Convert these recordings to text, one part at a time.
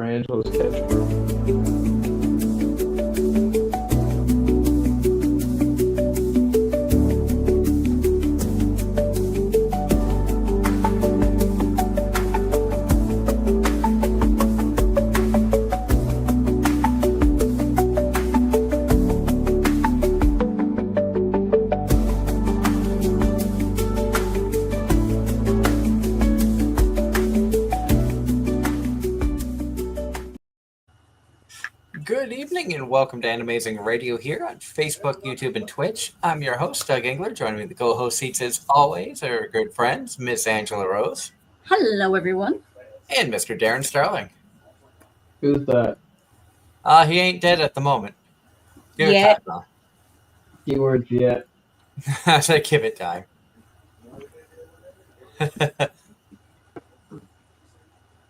for Angela's catchphrase. Good evening and welcome to Anime-Zing Radio here on Facebook, YouTube, and Twitch. I'm your host, Doug Engler. Joining me in the co-host seats as always are our good friends, Miss Angela Rose. Hello, everyone. And Mr. Darren Starling. Who's that? He ain't dead at the moment. Give Yeah. it time, Keywords yet. I said give it time.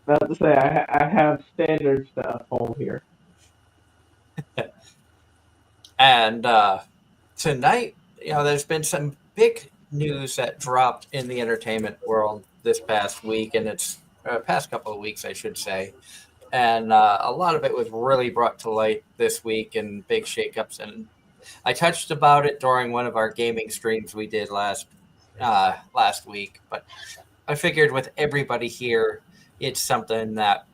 About to say, I have standards to uphold here. And tonight, there's been some big news that dropped in the entertainment world this past week, and it's past couple of weeks, I should say. And a lot of it was really brought to light this week in big shakeups. And I touched about it during one of our gaming streams we did last week. But I figured with everybody here, it's something that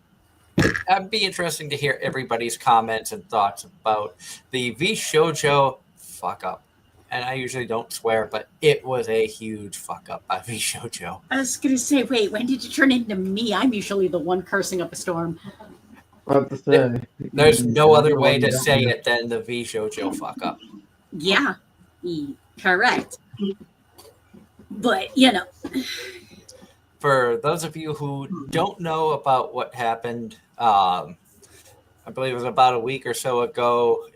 it'd be interesting to hear everybody's comments and thoughts about the VShojo fuck up. And I usually don't swear, but it was a huge fuck up by VShojo. I was going to say, wait, when did you turn into me? I'm usually the one cursing up a storm. About to say, There's no other way to say it than the VShojo fuck up. Yeah, correct. But, For those of you who don't know about what happened, I believe it was about a week or so ago,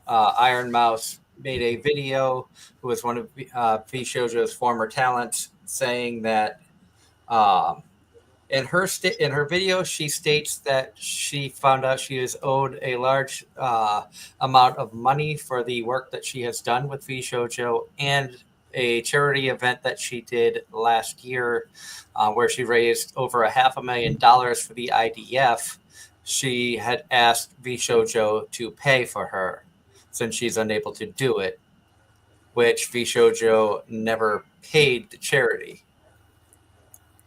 Iron Mouse made a video, who was one of VShojo's former talents, saying that in her video, she states that she found out she is owed a large amount of money for the work that she has done with VShojo and a charity event that she did last year where she raised over $500,000 for the IDF. She had asked VShojo to pay for her since she's unable to do it, which VShojo never paid the charity.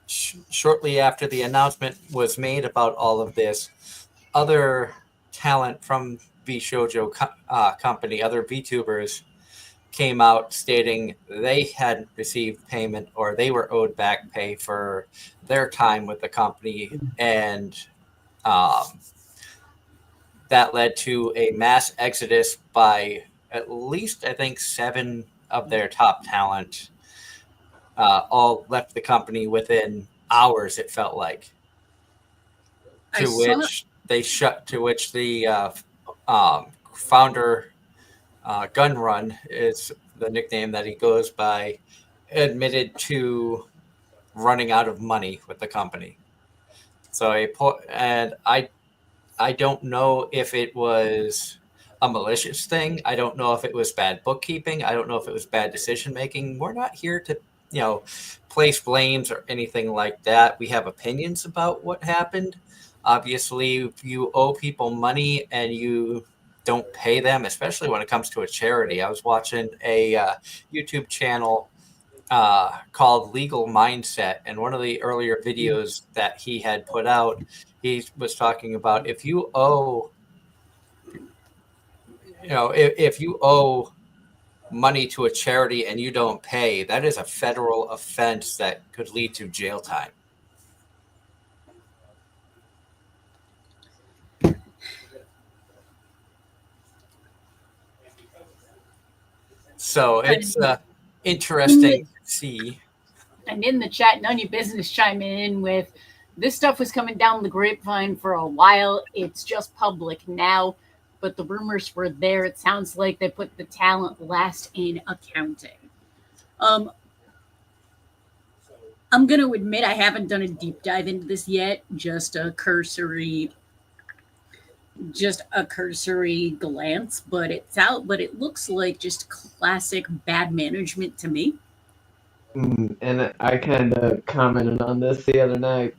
Shortly after the announcement was made about all of this, other talent from VShojo company, other VTubers, came out stating they hadn't received payment or they were owed back pay for their time with the company, and that led to a mass exodus by at least, I think, 7 of their top talent. All left the company within hours, it felt like. To which the founder, Gunrun is the nickname that he goes by, admitted to running out of money with the company. And I don't know if it was a malicious thing. I don't know if it was bad bookkeeping. I don't know if it was bad decision making. We're not here to, place blames or anything like that. We have opinions about what happened. Obviously, if you owe people money and you don't pay them, especially when it comes to a charity. I was watching a YouTube channel called Legal Mindset, and one of the earlier videos that he had put out, he was talking about if you owe money to a charity and you don't pay, that is a federal offense that could lead to jail time. So it's interesting to see. And in the chat, none of your business chiming in with, this stuff was coming down the grapevine for a while. It's just public now. But the rumors were there. It sounds like they put the talent last in accounting. I'm going to admit I haven't done a deep dive into this yet. Just a cursory glance. But it looks like just classic bad management to me. And I kind of commented on this the other night.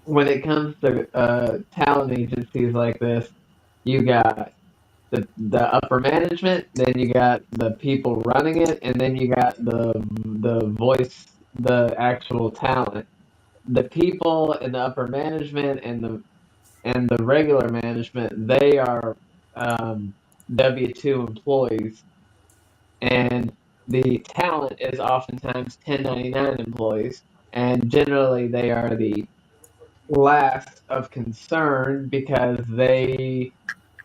when it comes to talent agencies like this, you got the upper management, then you got the people running it, and then you got the voice, the actual talent. The people in the upper management and the regular management, they are W-2 employees, and the talent is oftentimes 1099 employees, and generally they are the last of concern because they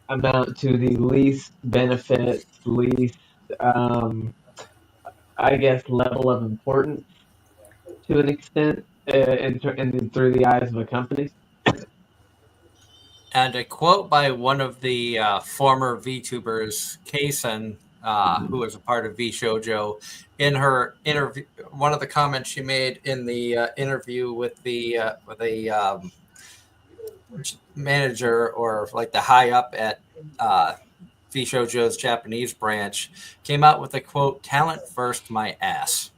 amount to the least benefits, least, um, I guess, level of importance to an extent through the eyes of a company. And a quote by one of the former VTubers, Kason, who was a part of VShojo, in her interview, one of the comments she made in the interview with the manager, or like the high up at VShojo's Japanese branch, came out with a quote, "Talent first, my ass,"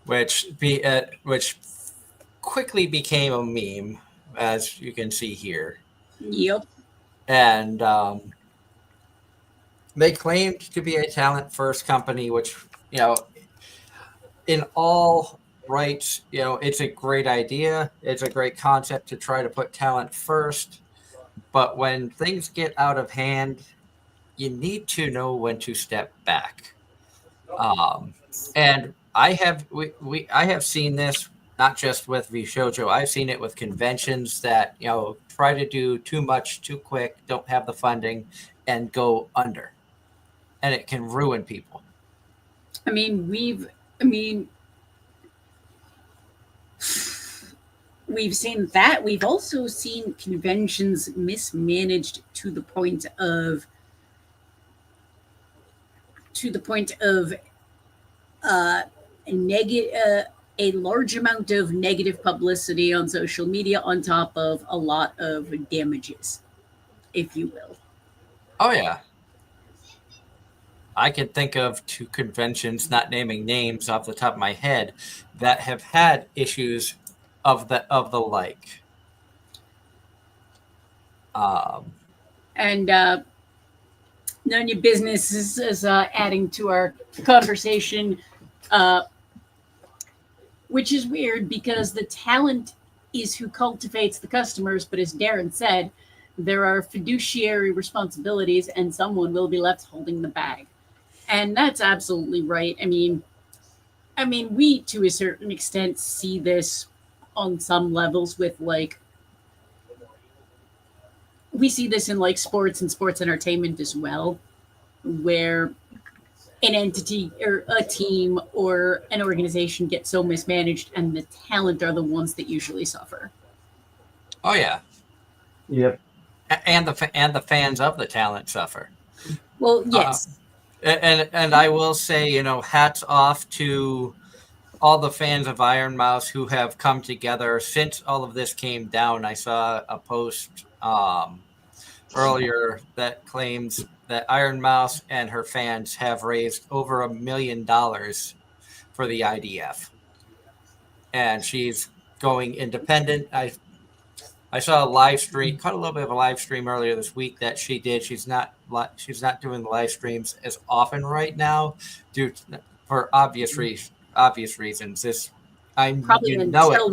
which quickly became a meme, as you can see here. Yep. And they claimed to be a talent first company, which, in all rights, it's a great idea. It's a great concept to try to put talent first. But when things get out of hand, you need to know when to step back. And I have seen this not just with VShojo. I've seen it with conventions that try to do too much too quick, don't have the funding, and go under, and it can ruin people. I mean, we've seen that. We've also seen conventions mismanaged to the point of a large amount of negative publicity on social media on top of a lot of damages, if you will. Oh yeah, I can think of two conventions, not naming names off the top of my head, that have had issues of the like. And none of your business is adding to our conversation, which is weird because the talent is who cultivates the customers. But as Darren said, there are fiduciary responsibilities, and someone will be left holding the bag. And that's absolutely right. I mean, we to a certain extent see this on some levels with we see this in sports and sports entertainment as well, where an entity or a team or an organization gets so mismanaged, and the talent are the ones that usually suffer. Oh yeah. Yep. And the fans of the talent suffer. Well, yes. And I will say, hats off to all the fans of Iron Mouse who have come together since all of this came down. I saw a post earlier that claims that Iron Mouse and her fans have raised over $1 million for the IDF, and she's going independent. I saw a live stream, caught a little bit of a live stream earlier this week that she did. She's not doing the live streams as often right now, for obvious reasons. This, Probably until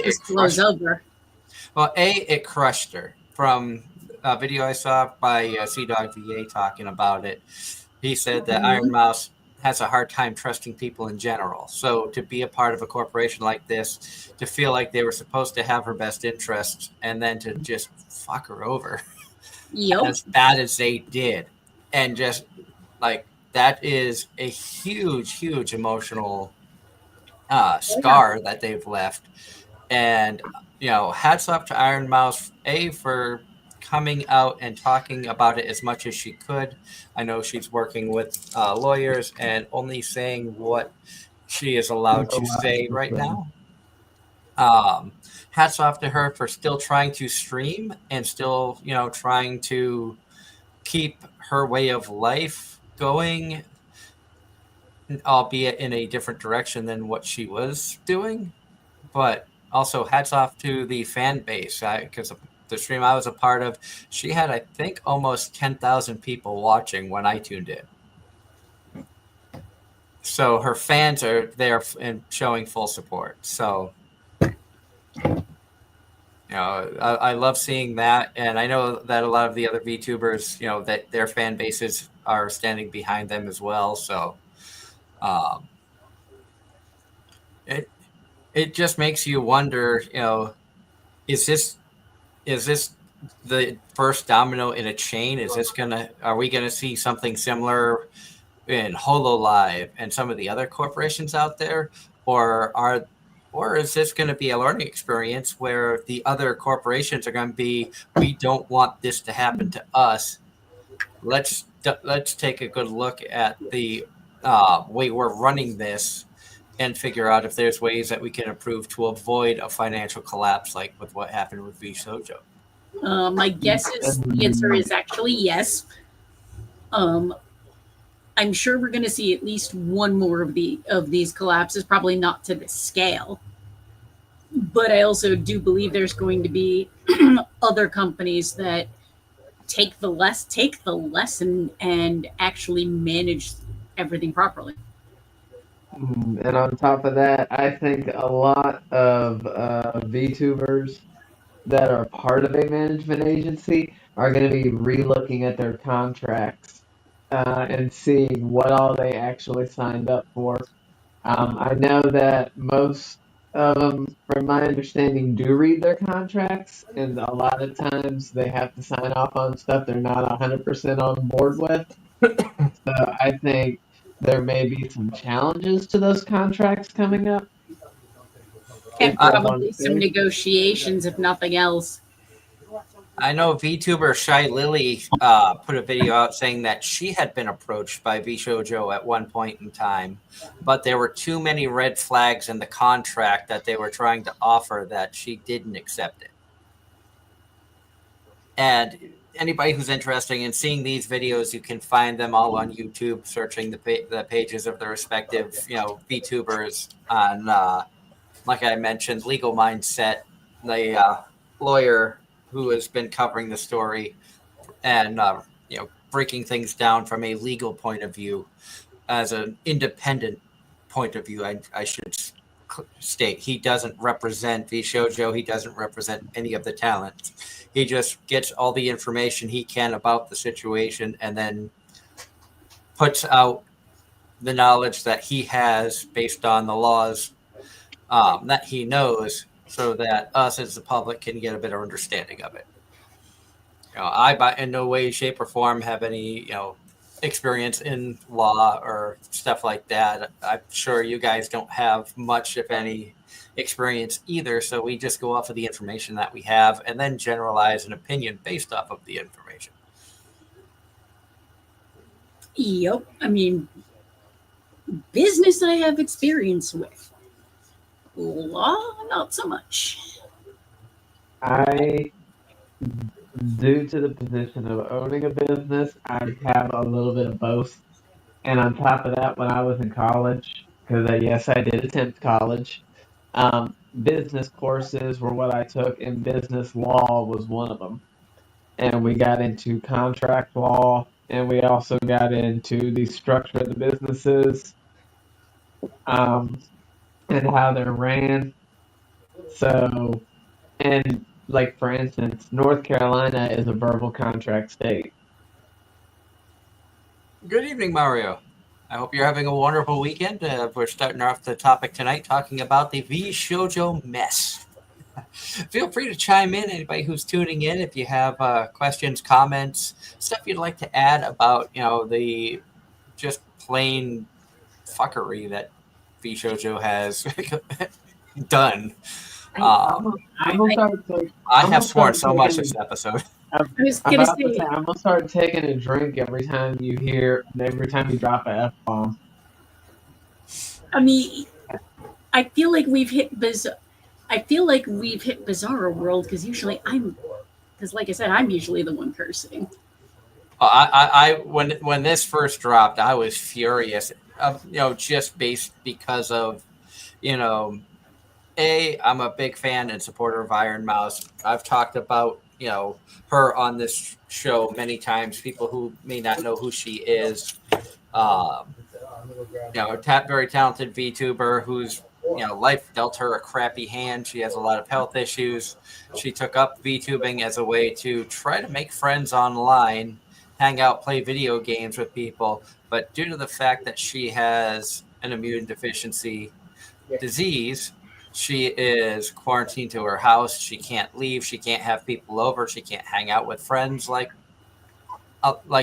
this blows over. Well, it crushed her. From a video I saw by C-Dog VA talking about it, he said that Iron Mouse has a hard time trusting people in general. So to be a part of a corporation like this, to feel like they were supposed to have her best interests, and then to just fuck her over as bad as they did, and just that is a huge emotional scar that they've left. And hats off to Iron Mouse for coming out and talking about it as much as she could. I know she's working with lawyers and only saying what she is allowed to say right now. Hats off to her for still trying to stream and still, trying to keep her way of life going. albeit in a different direction than what she was doing. But also, hats off to the fan base, because the stream I was a part of, she had, I think, almost 10,000 people watching when I tuned in. So her fans are there and showing full support. So, I love seeing that, and I know that a lot of the other VTubers, that their fan bases are standing behind them as well. So, it just makes you wonder, is this the first domino in a chain? Are we gonna see something similar in HoloLive and some of the other corporations out there, or is this going to be a learning experience where the other corporations are going to be, we don't want this to happen to us. Let's take a good look at the way we're running this and figure out if there's ways that we can improve to avoid a financial collapse like with what happened with VShojo. My guess is the answer is actually yes. I'm sure we're going to see at least one more of these collapses, probably not to this scale. But I also do believe there's going to be other companies that take the lesson and actually manage everything properly. And on top of that, I think a lot of VTubers that are part of a management agency are going to be re-looking at their contracts and seeing what all they actually signed up for. I know that most of them, from my understanding, do read their contracts, and a lot of times they have to sign off on stuff they're not 100% on board with. So I think there may be some challenges to those contracts coming up. And probably some negotiations, if nothing else. I know VTuber Shy Lily put a video out saying that she had been approached by VShojo at one point in time, but there were too many red flags in the contract that they were trying to offer that she didn't accept it. And anybody who's interested in seeing these videos, you can find them all on YouTube, searching the pages of the respective VTubers on, like I mentioned, Legal Mindset, the lawyer who has been covering the story and breaking things down from a legal point of view, as an independent point of view. I should state he doesn't represent VShojo. He doesn't represent any of the talent. He just gets all the information he can about the situation and then puts out the knowledge that he has based on the laws that he knows, so that us as the public can get a better understanding of it. I in no way, shape, or form have any experience in law or stuff like that. I'm sure you guys don't have much, if any, experience either. So we just go off of the information that we have and then generalize an opinion based off of the information. Yep. I mean, business I have experience with. Law, not so much. Due to the position of owning a business, I have a little bit of both. And on top of that, when I was in college, because yes, I did attempt college, business courses were what I took, and business law was one of them. And we got into contract law, and we also got into the structure of the businesses, and how they're ran. So, and like for instance, North Carolina is a verbal contract state. Good evening, Mario. I hope you're having a wonderful weekend. We're starting off the topic tonight talking about the VShojo mess. Feel free to chime in, anybody who's tuning in, if you have questions, comments, stuff you'd like to add about the just plain fuckery that VShojo has done. I have sworn so much this episode. I'm gonna start taking a drink every time you drop an F-bomb. I mean, I feel like we've hit Bizarro World, because usually like I said, I'm usually the one cursing. I when this first dropped, I was furious. just based because of, you know, I'm a big fan and supporter of Iron Mouse. I've talked about, her on this show many times. People who may not know who she is, um, very talented VTuber who's, life dealt her a crappy hand. She has a lot of health issues. She took up VTubing as a way to try to make friends online, hang out, play video games with people. But due to the fact that she has an immune deficiency disease, she is quarantined to her house. She can't leave. She can't have people over. She can't hang out with friends like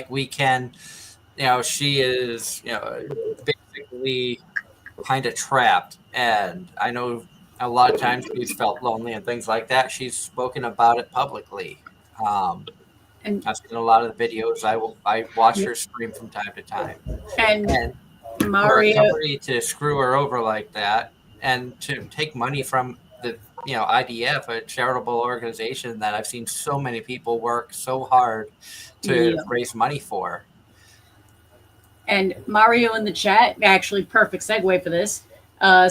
we can. She is basically kind of trapped. And I know a lot of times she's felt lonely and things like that. She's spoken about it publicly. And I've seen a lot of the videos. I watch her stream from time to time. and And for Mario, somebody to screw her over like that and to take money from the IDF, a charitable organization that I've seen so many people work so hard to yeah. raise money for. And Mario in the chat, actually perfect segue for this,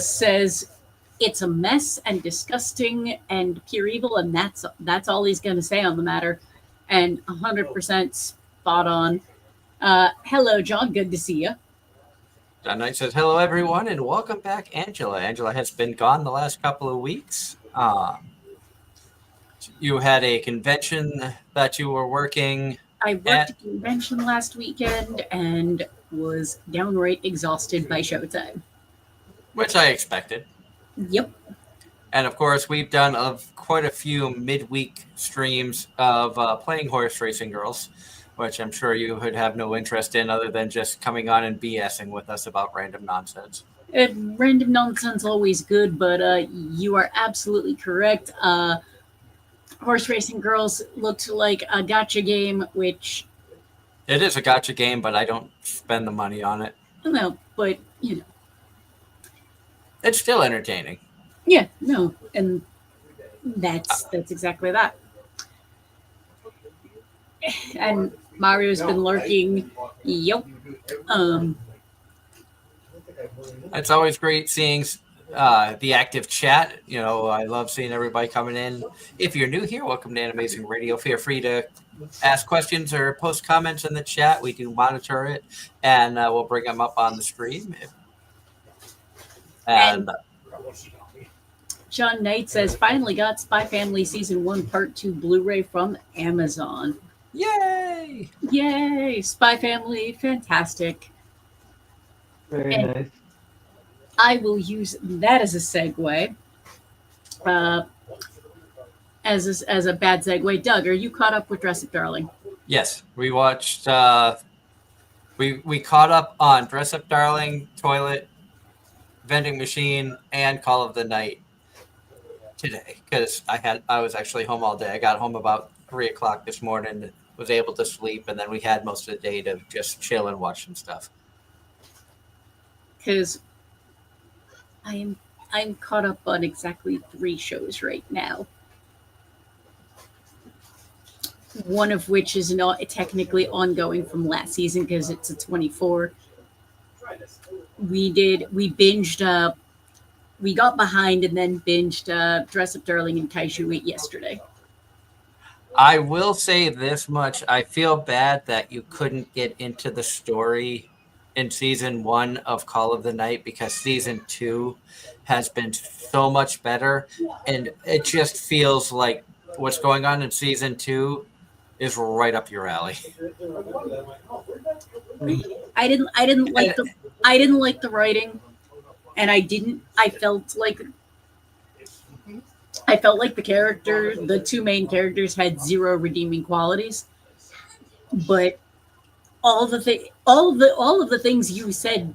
says it's a mess and disgusting and pure evil, and that's all he's going to say on the matter. And 100% spot on. Hello, John. Good to see you. John Knight says, hello, everyone, and welcome back, Angela. Angela has been gone the last couple of weeks. You had a convention that you were working. I worked a convention last weekend and was downright exhausted by showtime. Which I expected. Yep. And of course, we've done quite a few midweek streams of playing Horse Racing Girls, which I'm sure you would have no interest in other than just coming on and BSing with us about random nonsense. Random nonsense always good, but you are absolutely correct. Horse Racing Girls looked like a gacha game, which... It is a gacha game, but I don't spend the money on it. No, but, It's still entertaining. Yeah, no, and that's exactly that. And Mario's been lurking. Yep. It's always great seeing the active chat. I love seeing everybody coming in. If you're new here, welcome to Anime-Zing Radio. Feel free to ask questions or post comments in the chat. We do monitor it, and we'll bring them up on the stream. And John Knight says, finally got Spy Family Season 1 Part 2 Blu-ray from Amazon. Yay! Yay! Spy Family, fantastic. Very nice. I will use that as a segue. As a bad segue. Doug, are you caught up with Dress Up Darling? Yes, we watched. We caught up on Dress Up Darling, Toilet, Vending Machine, and Call of the Night today because I was actually home all day. I got home about 3:00 this morning, was able to sleep, and then we had most of the day to just chill and watch some stuff. Because I'm caught up on exactly 3 shows right now. One of which is not technically ongoing from last season because it's a 24. We binged. We got behind and then binged Dress Up Darling and Kaiju 8 yesterday. I will say this much. I feel bad that you couldn't get into the story in season 1 of Call of the Night because season 2 has been so much better. And it just feels like what's going on in season 2 is right up your alley. I didn't like the writing, and I felt like the 2 main characters had 0 redeeming qualities. But all of the things you said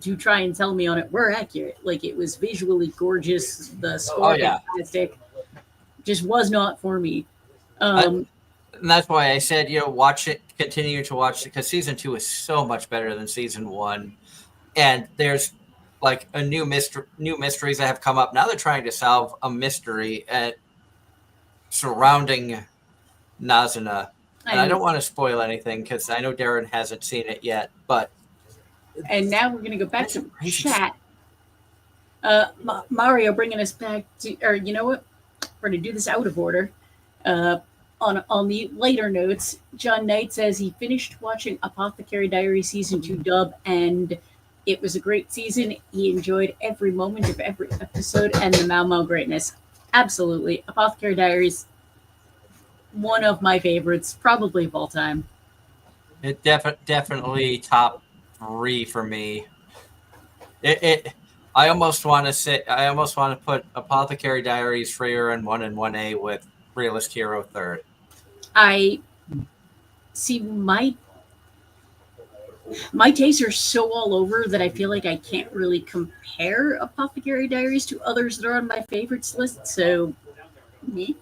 to try and tell me on it were accurate. Like, it was visually gorgeous, the score fantastic. Just was not for me. And that's why I said, watch it, continue to watch it, because season 2 is so much better than season 1. And there's like a new mysteries that have come up. Now they're trying to solve a mystery surrounding Nazuna. And I don't want to spoil anything because I know Darren hasn't seen it yet, but And now we're going to go back That's to crazy. chat. Mario bringing us back to, or you know what? We're going to do this out of order. Uh, on the later notes, John Knight says he finished watching Apothecary Diary season 2 dub, and it was a great season. He enjoyed every moment of every episode and the Mau Mau greatness. Absolutely, Apothecary Diaries, one of my favorites, probably of all time. It definitely top 3 for me. It I almost want to put Apothecary Diaries Freer in 1 and 1A with Realist Hero third. I see my tastes are so all over that I feel like I can't really compare Apothecary Diaries to others that are on my favorites list. So, me.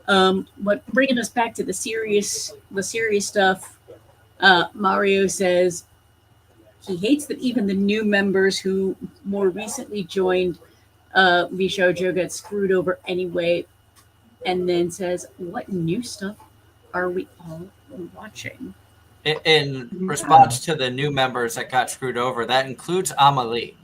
But bringing us back to the serious stuff, Mario says he hates that even the new members who more recently joined VShojo got screwed over anyway, and then says, "What new stuff are we all watching?" In response to the new members that got screwed over, that includes Amelie,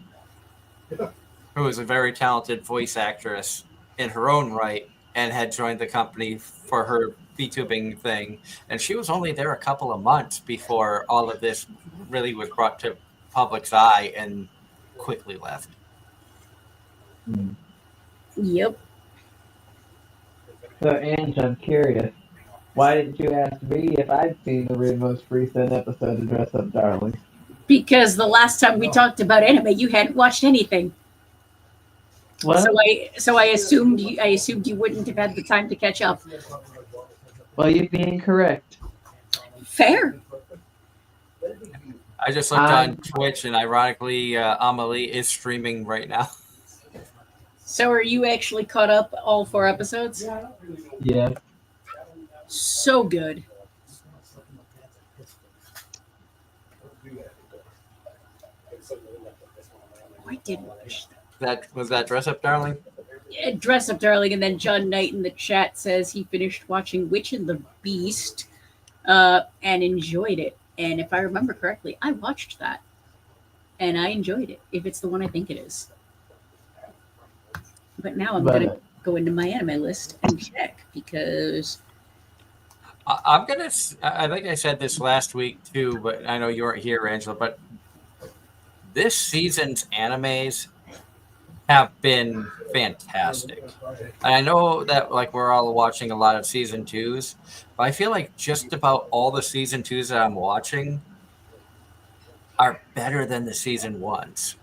who is a very talented voice actress in her own right and had joined the company for her VTubing thing. And she was only there a couple of months before all of this really was brought to public's eye and quickly left. Yep. So, Ange, I'm curious. Why didn't you ask me if I'd seen the most recent episode of Dress Up Darling? Because the last time we talked about anime, you hadn't watched anything. Well, I assumed you wouldn't have had the time to catch up. well, you'd be incorrect. Fair. I just looked on Twitch, and ironically, Amelie is streaming right now. So are you actually caught up all 4 episodes? Yeah. So good. I did watch that. Was that Dress Up Darling? Yeah, Dress Up Darling, and then John Knight in the chat says he finished watching Witch and the Beast and enjoyed it. And if I remember correctly, I watched that. And I enjoyed it, if it's the one I think it is. But now I'm going to go into my anime list and check, because I'm gonna. I think I said this last week too, but I know you weren't here, Angela. But this season's animes have been fantastic, and I know that like we're all watching a lot of season 2s, but I feel like just about all the season 2s that I'm watching are better than the season 1s.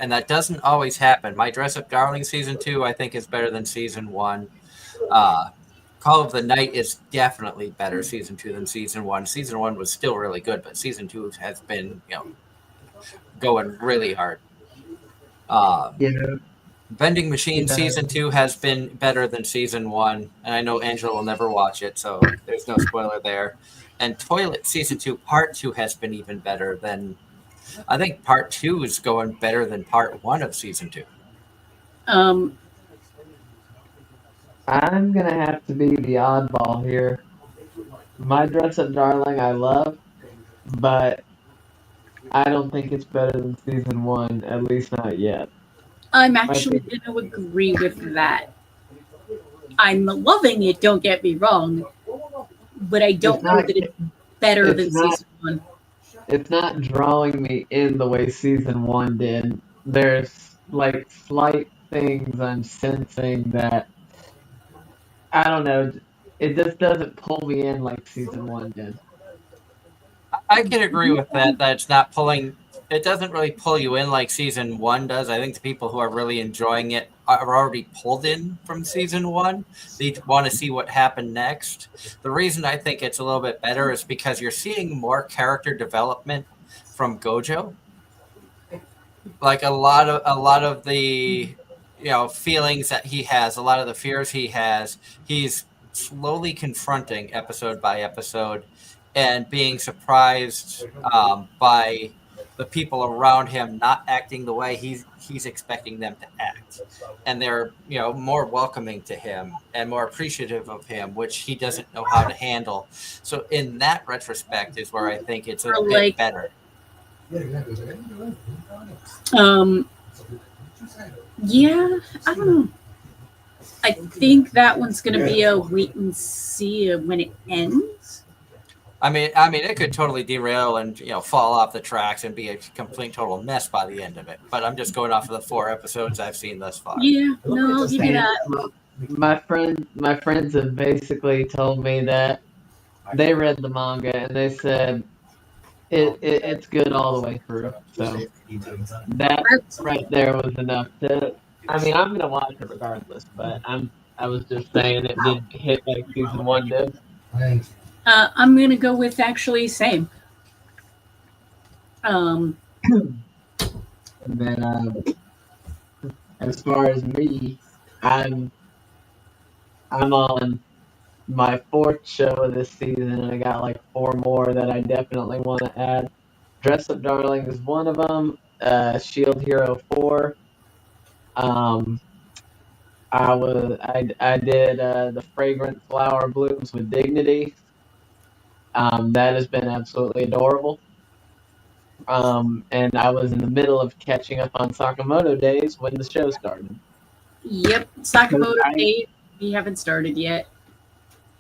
And that doesn't always happen. My Dress Up Darling season 2, I think, is better than season 1. Call of the Night is definitely better season 2 than season 1. Season 1 was still really good, but season 2 has been, going really hard. Vending Machine season 2 has been better than season 1, and I know Angela will never watch it, so there's no spoiler there. And Toilet season 2 part 2 has been even better than. I think part 2 is going better than part 1 of season 2. I'm gonna have to be the oddball here. My Dress Up Darling I love, but I don't think it's better than season 1, at least not yet. I'm actually going to agree with that. I'm loving it, don't get me wrong, but I don't know that it's better than season 1. It's not drawing me in the way season 1 did. There's like slight things I'm sensing that, I don't know, it just doesn't pull me in like season 1 did. I can agree with that it's not pulling. It doesn't really pull you in like season 1 does. I think the people who are really enjoying it are already pulled in from season 1. They want to see what happened next. The reason I think it's a little bit better is because you're seeing more character development from Gojo. Like a lot of the feelings that he has, a lot of the fears he has, he's slowly confronting episode by episode and being surprised by the people around him not acting the way he's expecting them to act, and they're more welcoming to him and more appreciative of him, which he doesn't know how to handle. So in that retrospect is where I think it's a bit better. Um, yeah, I don't know. I think that one's going to be a wait and see when it ends. I mean, it could totally derail and fall off the tracks and be a complete total mess by the end of it. But I'm just going off of the 4 episodes I've seen thus far. Yeah, no, I'll give you And that. my friends have basically told me that they read the manga and they said it's good all the way through. So that That's, right there was enough to. I mean, I'm gonna watch it regardless, but I was just saying it did hit like season 1 did. I'm going to go with actually same. Um, And then as far as me, I'm I'm on my 4th show of this season, and I got like 4 more that I definitely want to add. Dress Up Darling is one of them. Shield Hero 4. Um, I did the Fragrant Flower Blooms with Dignity. That has been absolutely adorable. And I was in the middle of catching up on Sakamoto Days when the show started. yep, 'Cause Sakamoto Days. We haven't started yet.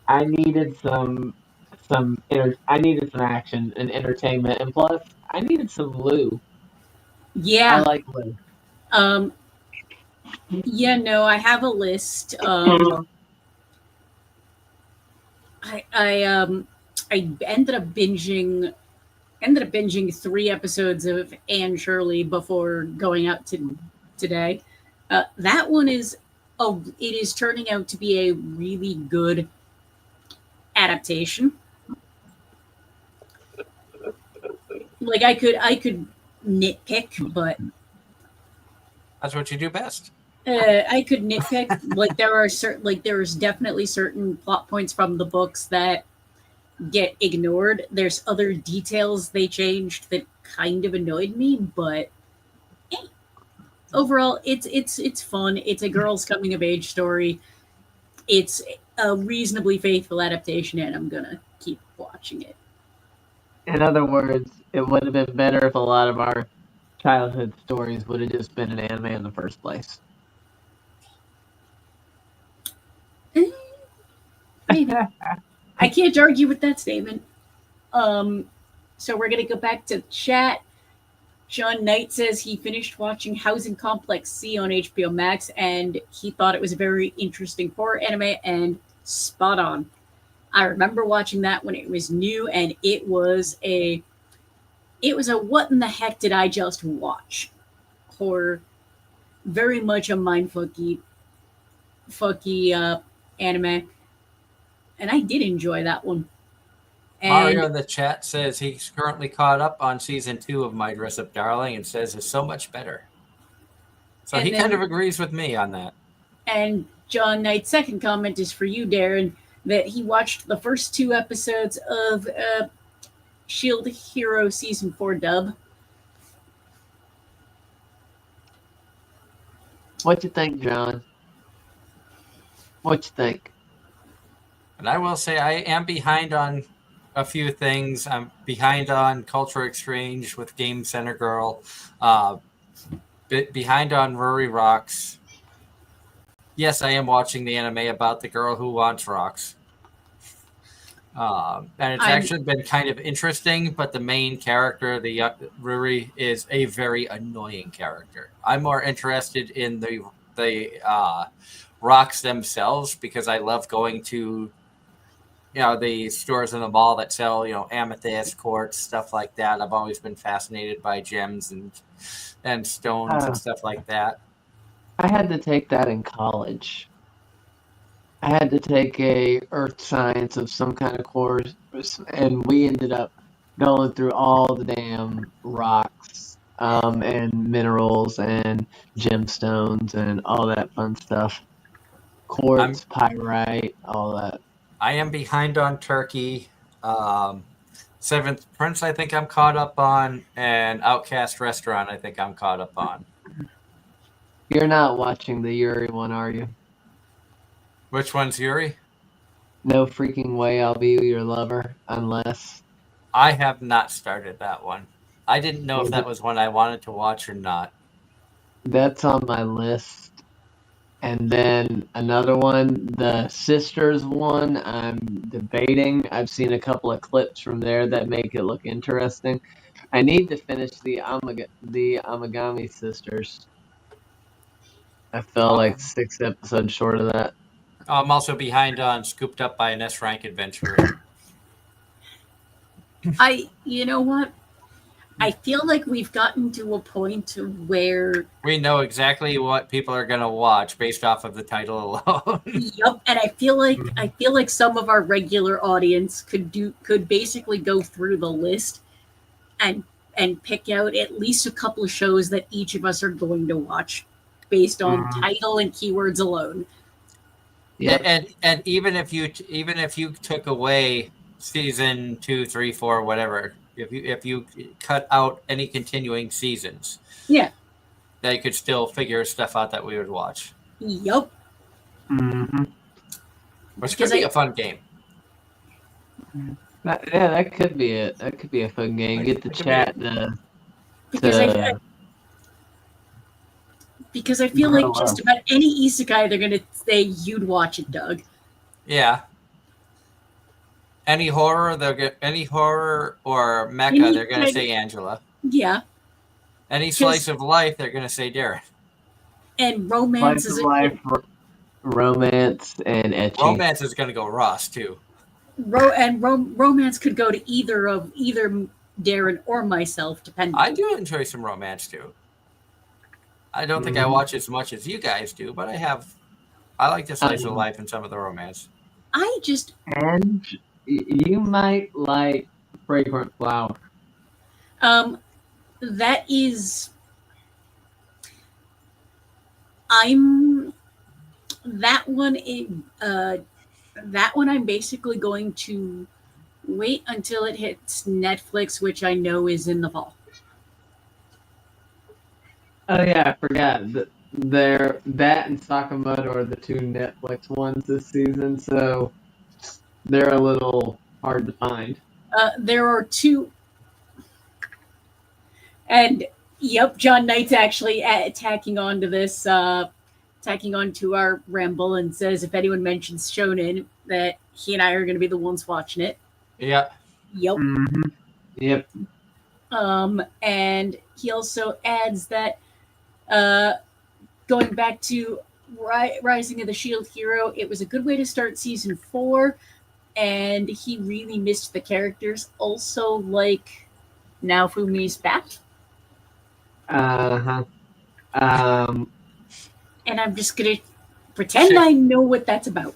I needed I needed some action and entertainment, and plus I needed some Lou. I Yeah. like Lou. Um, yeah, no, I have a list. I ended up binging 3 episodes of Anne Shirley before going out to today. That one it is turning out to be a really good adaptation. Like I could nitpick, but That's what you do best. I could nitpick. There's definitely certain plot points from the books that get ignored. There's other details they changed that kind of annoyed me, but overall, it's fun. It's a girl's coming of age story. It's a reasonably faithful adaptation, and I'm gonna keep watching it. In other words, it would have been better if a lot of our childhood stories would have just been an anime in the first place. Maybe I can't argue with that statement. Um, so we're gonna go back to chat. John Knight says he finished watching Housing Complex C on HBO Max and he thought it was a very interesting horror anime and spot on. I remember watching that when it was new and it was a what in the heck did I just watch horror. Very much a mindfucky anime, and I did enjoy that one. Mario And in the chat says he's currently caught up on season 2 of My Dress Up Darling and says it's so much better. So and he then kind of agrees with me on that. and John Knight's second comment is for you, Darren, that he watched the first 2 episodes of Shield Hero season 4 dub. What you think, John? What you think? And I will say I am behind on a few things. I'm behind on Culture Exchange with Game Center Girl. Behind on Rory Rocks. Yes, I am watching the anime about the girl who wants rocks. And it's I'm actually been kind of interesting, but the main character, the Ruri, is a very annoying character. I'm more interested in the rocks themselves because I love going to the stores in the mall that sell amethyst, quartz, stuff like that. I've always been fascinated by gems and stones and stuff like that. I had to take that in college. I had to take a earth science of some kind of course, and we ended up going through all the damn rocks, and minerals and gemstones and all that fun stuff. Quartz, pyrite, all that. I am behind on Turkey. Seventh Prince, I think I'm caught up on, and Outcast Restaurant, I think I'm caught up on. You're not watching the Yuri one, are you? Which one's Yuri? No freaking way I'll be your lover unless. I have not started that one. I didn't know if that was one I wanted to watch or not. That's on my list. And then another one, the Sisters one, I'm debating. I've seen a couple of clips from there that make it look interesting. I need to finish the Amagami Sisters. I fell like 6 episodes short of that. I'm also behind on Scooped Up by an S Rank Adventurer. You know what? I feel like we've gotten to a point where We know exactly what people are going to watch based off of the title alone. yep, and I feel like some of our regular audience could basically go through the list and pick out at least a couple of shows that each of us are going to watch based on title and keywords alone. Yeah, And even if you took away season 2, 3, 4, whatever, if you cut out any continuing seasons, Yeah. they could still figure stuff out that we would watch. Yep. Which could be a fun game. that could be it. That could be a fun game. Get the chat because I feel like just about any isekai they're gonna say you'd watch it, Doug. Yeah. Any horror or mecha, they're gonna say Angela. Yeah. Any slice of life, they're gonna say Darren. And romance is romance and ecchi. Romance is gonna go Ross too. Romance could go to either Darren or myself, depending. I do enjoy some romance too. I don't think I watch as much as you guys do, but I like the slice of life and some of the romance. And you might like Fragrant Flower. That is that one I'm basically going to wait until it hits Netflix, which I know is in the fall. Oh yeah, I forgot. That and Sakamoto are the two Netflix ones this season, so they're a little hard to find. There are two, and yep, John Knight's actually tacking onto this, tacking onto our ramble, and says if anyone mentions Shonen, that he and I are going to be the ones watching it. Yeah. Yep. Yep. And he also adds that going back to Rising of the Shield Hero, it was a good way to start season 4, and he really missed the characters. Also, like Naofumi's back. And I'm just gonna pretend I know what that's about.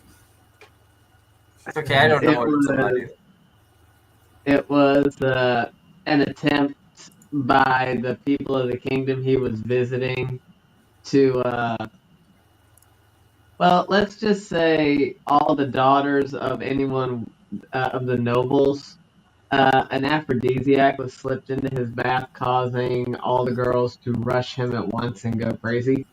Okay, I don't know what it's about. It was an attempt by the people of the kingdom he was visiting to, well, let's just say all the daughters of anyone of the nobles. An aphrodisiac was slipped into his bath, causing all the girls to rush him at once and go crazy.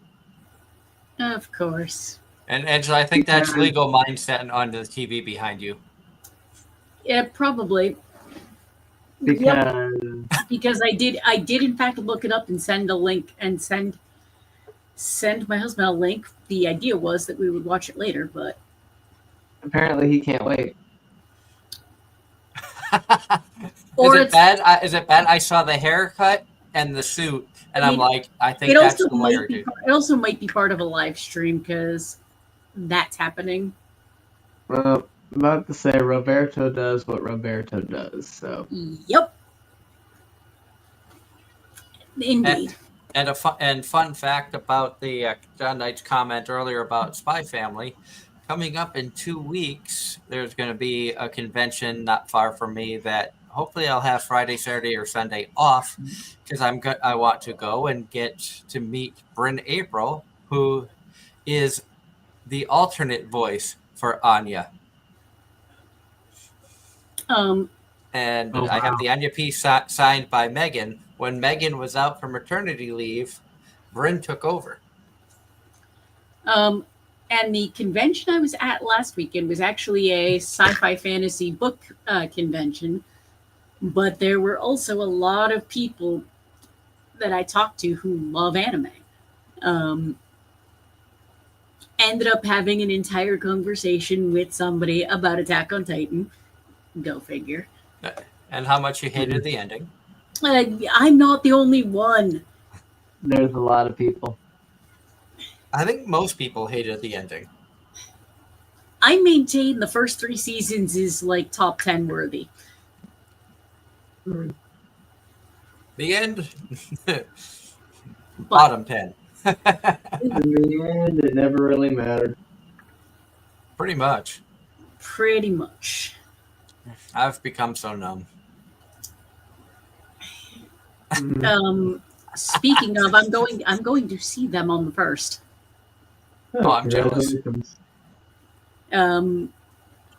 Of course. And Angela, I think that's legal mindset on the TV behind you. Yeah, probably. Because I did in fact look it up and send a link and send my husband a link. The idea was that we would watch it later, but apparently he can't wait. Is it bad? Is it bad? I saw the haircut and the suit, and I'm like, I think that's the lawyer dude. It also might be part of a live stream because that's happening. Well, I'm about to say Roberto does what Roberto does. So. Yep. Indeed. And fun fact about the John Knight's comment earlier about Spy Family. Coming up in 2 weeks, there's going to be a convention not far from me that hopefully I'll have Friday, Saturday, or Sunday off because I want to go and get to meet Bryn April, who is the alternate voice for Anya. I have the Anya piece signed by Megan. When Megan was out for maternity leave, Bryn took over. And the convention I was at last weekend was actually a sci-fi fantasy book convention. But there were also a lot of people that I talked to who love anime. Um, Ended up having an entire conversation with somebody about Attack on Titan. Go figure. And how much you hated the ending. I'm not the only one. There's a lot of people. I think most people hated the ending. I maintain the first 3 seasons is like top 10 worthy. Mm. The end, But bottom 10. In the end, it never really mattered. Pretty much. pretty much. I've become so numb. Mm. Speaking of, I'm going to see them on the 1st. Oh, I'm jealous. Congratulations.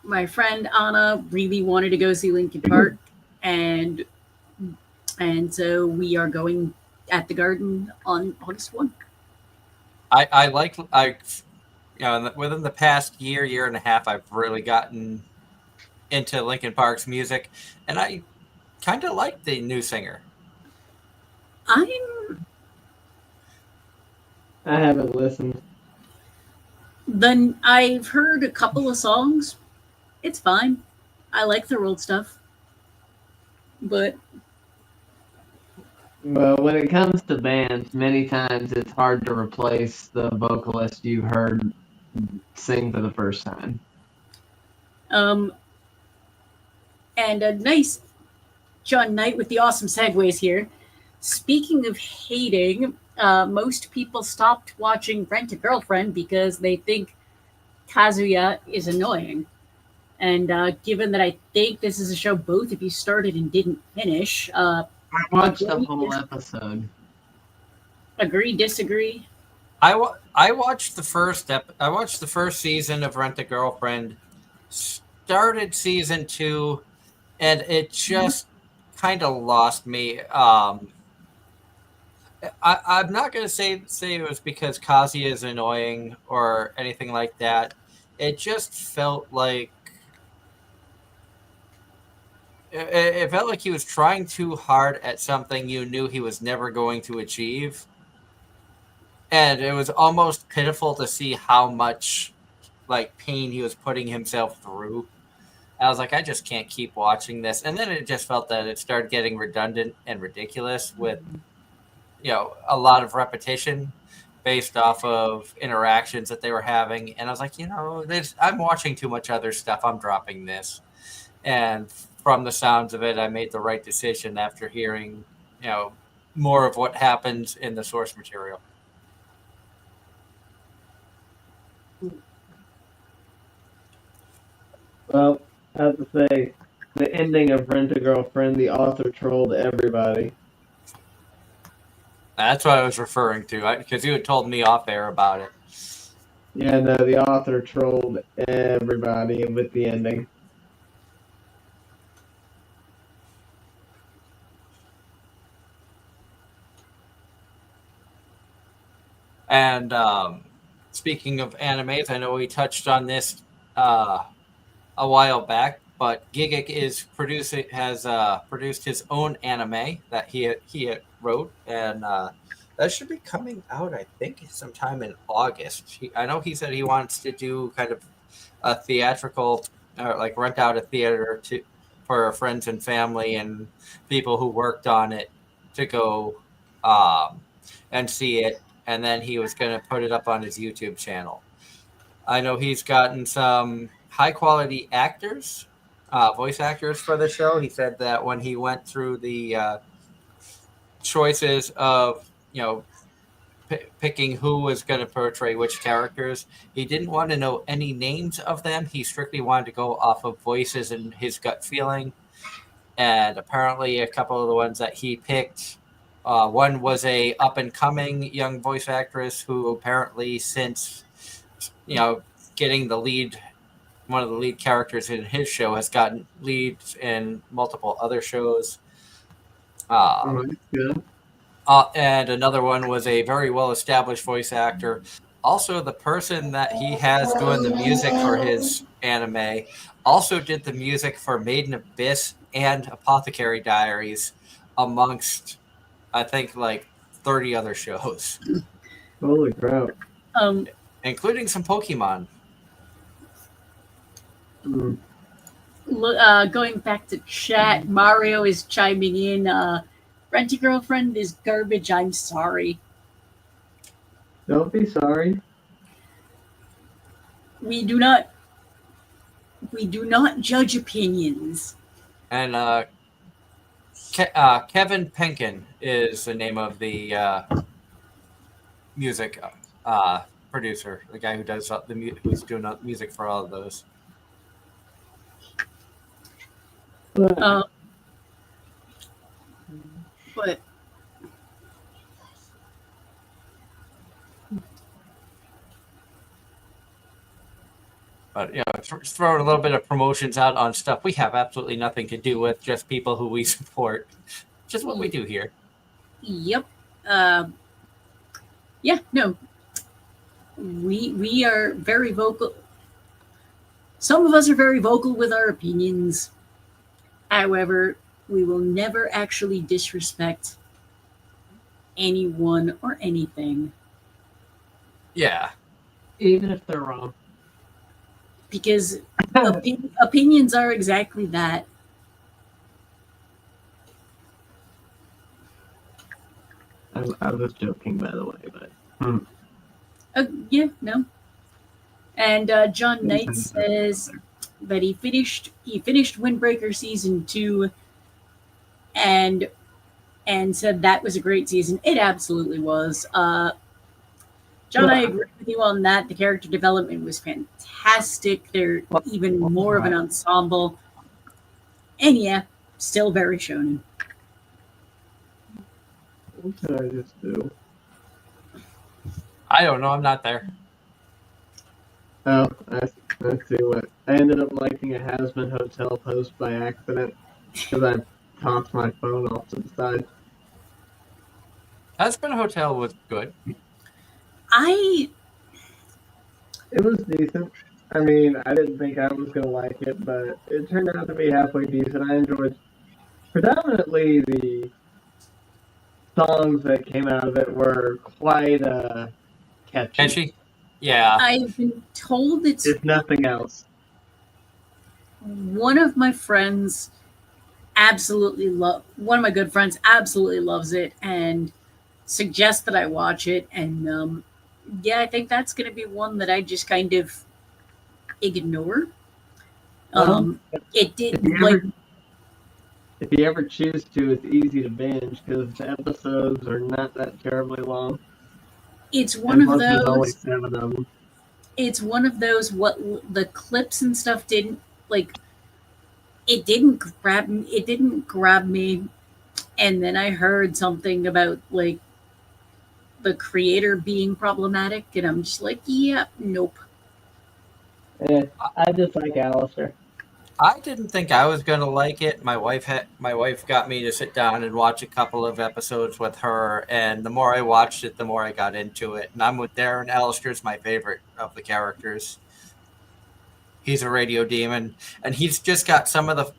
My friend Anna really wanted to go see Linkin Park, and so we are going at the Garden on August 1. Within the past year and a half, I've really gotten into Linkin Park's music, and I kind of like the new singer. I haven't listened. I've heard a couple of songs. It's fine. I like their old stuff, but Well, when it comes to bands, many times it's hard to replace the vocalist you heard sing for the first time. and a nice John Knight with the awesome segues here. Speaking of hating, most people stopped watching Rent a Girlfriend because they think Kazuya is annoying. And given that I think this is a show both of you started and didn't finish, I watched the whole episode. Agree, disagree? I watched the first I watched the first season of Rent a Girlfriend. Started season 2, and it just kind of lost me. I'm not going to say it was because Kazuya is annoying or anything like that. It just felt like it felt like he was trying too hard at something you knew he was never going to achieve. And it was almost pitiful to see how much like pain he was putting himself through. I was like, I just can't keep watching this. And then it just felt that it started getting redundant and ridiculous with, a lot of repetition based off of interactions that they were having. And I was like, I'm watching too much other stuff. I'm dropping this. And from the sounds of it, I made the right decision after hearing, more of what happens in the source material. Well, I have to say, the ending of Rent a Girlfriend, the author trolled everybody. That's what I was referring to, because you had told me off air about it. Yeah, no, the author trolled everybody with the ending. And speaking of animes, I know we touched on this a while back, but Gigik has produced his own anime that he wrote, and that should be coming out, I think, sometime in August. I know he said he wants to do kind of a theatrical, or like rent out a theater for friends and family and people who worked on it to go and see it, and then he was going to put it up on his YouTube channel. I know he's gotten some high quality actors, voice actors for the show. He said that when he went through the choices of, picking who was going to portray which characters, he didn't want to know any names of them. He strictly wanted to go off of voices and his gut feeling. And apparently a couple of the ones that he picked, one was a up and coming young voice actress who apparently since, getting one of the lead characters in his show has gotten leads in multiple other shows. Yeah. And another one was a very well-established voice actor Also, the person that he has doing the music for his anime also did the music for Maiden Abyss and Apothecary Diaries, amongst, I think, like 30 other shows, Holy crap. Um, including some Pokemon. Hmm. Going back to chat, Mario is chiming in. Rent a Girlfriend is garbage. I'm sorry. Don't be sorry. We do not. We do not judge opinions. And Kevin Penkin is the name of the music producer, the guy who does who's doing music for all of those. But, Uh, but But throwing a little bit of promotions out on stuff we have absolutely nothing to do with, just people who we support. Just what we do here. yep. Yeah. No. We are very vocal. Some of us are very vocal with our opinions. However, we will never actually disrespect anyone or anything Yeah. even if they're wrong. because opinions are exactly that. I was joking, by the way, but Yeah, no. And John Knight says that he finished Windbreaker season 2 and said that was a great season. It absolutely was. John, I agree with you on that. The character development was fantastic. They're even more of an ensemble. And yeah, still very shonen. what did I just do? I don't know. I'm not there. Oh, I see what. I ended up liking a Hasman Hotel post by accident because I tossed my phone off to the side. Husband Hotel was good. I It was decent. I mean, I didn't think I was going to like it, but it turned out to be halfway decent. I enjoyed predominantly the songs that came out of it were quite catchy. Catchy? Yeah. I've been told it's If nothing else. one of my friends one of my good friends absolutely loves it and suggests that I watch it. And yeah, I think that's going to be one that I just kind of ignore. It did if you ever choose to, it's easy to binge because the episodes are not that terribly long. It's one of There's only those. 7 of them. It's one of those. What the clips and stuff didn't like. It didn't grab me. It didn't grab me. And then I heard something about like the creator being problematic, and I'm just like, yeah, nope. Yeah, I just like Alistair. I didn't think I was going to like it. My wife got me to sit down and watch a couple of episodes with her, and the more I watched it, the more I got into it. And I'm with Darren. Alistair's my favorite of the characters. He's a radio demon, and he's got some of the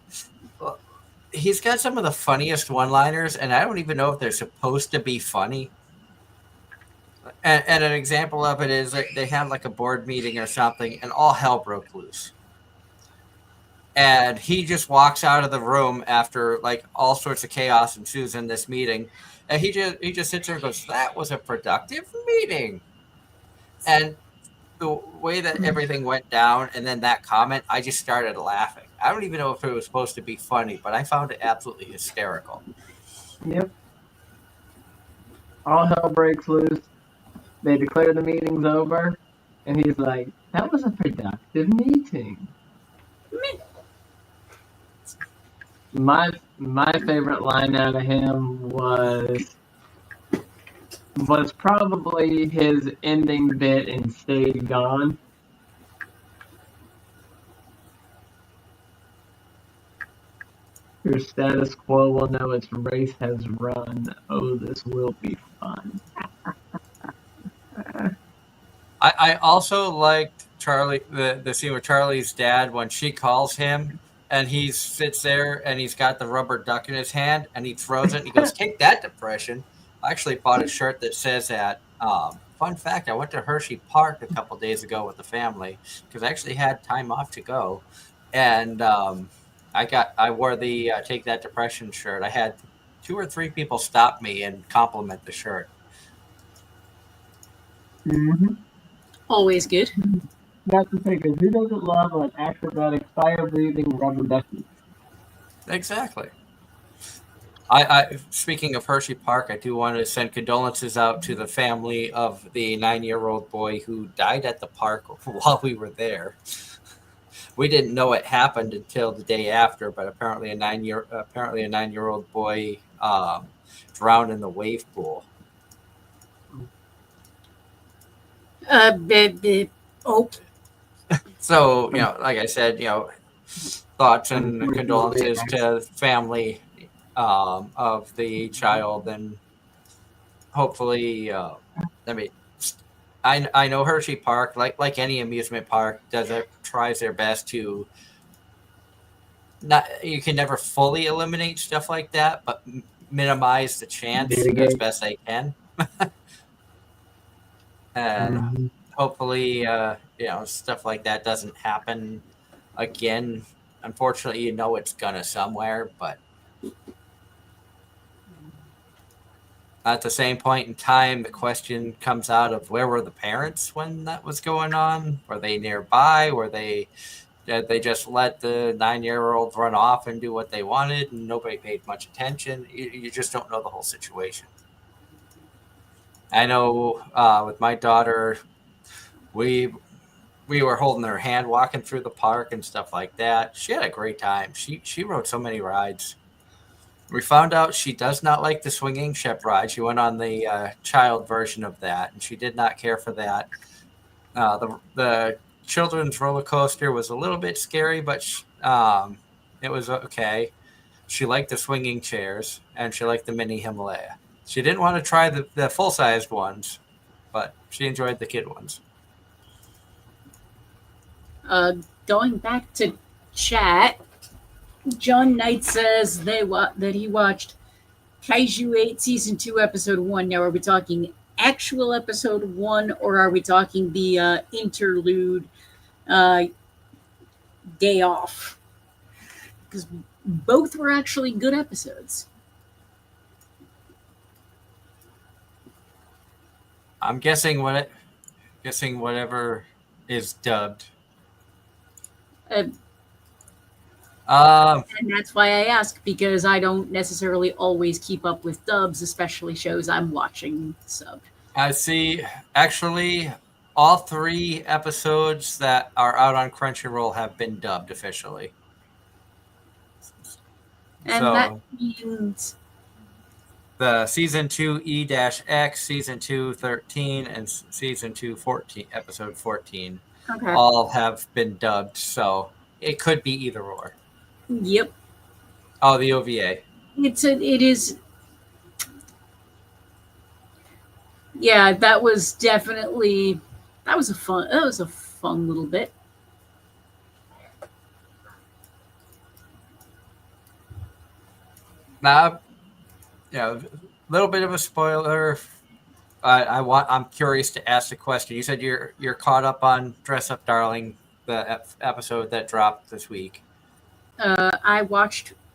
funniest one-liners, and I don't even know if they're supposed to be funny. And an example of it is that they had like a board meeting or something, and all hell broke loose. And he just walks out of the room after like all sorts of chaos ensues in this meeting, and he just sits there and goes, "That was a productive meeting." And the way that everything went down, and then that comment, I just started laughing. I don't even know if it was supposed to be funny, but I found it absolutely hysterical. Yep. All hell breaks loose. They declare the meeting's over, and he's like, "That was a productive meeting." My favorite line out of him was probably his ending bit in Stayed Gone. Your status quo will know its race has run. Oh, this will be fun. I also liked Charlie the scene with Charlie's dad when she calls him and he sits there and he's got the rubber duck in his hand and he throws it and he goes, "Take that, depression." I actually bought a shirt that says that. Fun fact: I went to Hershey Park a couple days ago with the family because I actually had time off to go, and I wore the "Take That Depression" shirt. I had 2 or 3 people stop me and compliment the shirt. Mm-hmm. Always good. That's the thing, because who doesn't love an acrobatic, fire-breathing rubber ducky? Exactly. I speaking of Hershey Park, I do want to send condolences out to the family of the 9-year-old boy who died at the park while we were there. We didn't know it happened until the day after, but apparently a 9-year-old boy drowned in the wave pool. Oh, So like I said, thoughts and condolences to the family of the child, and hopefully, I know Hershey Park, like any amusement park, tries their best to not. You can never fully eliminate stuff like that, but minimize the chance as Mitigate. best they can. And Mhm. hopefully, stuff like that doesn't happen again. Unfortunately, it's gonna somewhere, but at the same point in time, the question comes out of where were the parents when that was going on? Were they nearby? Did they just let the 9-year-old run off and do what they wanted and nobody paid much attention? You just don't know the whole situation. I know with my daughter, we were holding her hand walking through the park and stuff like that. She had a great time. She rode so many rides. We found out she does not like the swinging ship ride. She went on the child version of that, and she did not care for that. The children's roller coaster was a little bit scary, but it was okay. She liked the swinging chairs, and she liked the mini Himalaya. She didn't want to try the full-sized ones, but she enjoyed the kid ones. going back to chat, John Knight says that he watched Kaiju 8 Season 2 Episode 1. Now, are we talking actual Episode 1 or are we talking the interlude day off? Because both were actually good episodes. I'm guessing whatever is dubbed. And Um, that's why I ask, because I don't necessarily always keep up with dubs, especially shows I'm watching subbed. I see. Actually, all 3 episodes that are out on Crunchyroll have been dubbed officially. And that So means the season 2 E-X, season 2 13, and season 2 14, episode 14, okay. all have been dubbed. So it could be either or. Yep. Oh, the OVA. It is. Yeah, that was a fun little bit. Now, a little bit of a spoiler. I'm curious to ask the question. You said you're caught up on Dress Up Darling, the episode that dropped this week, I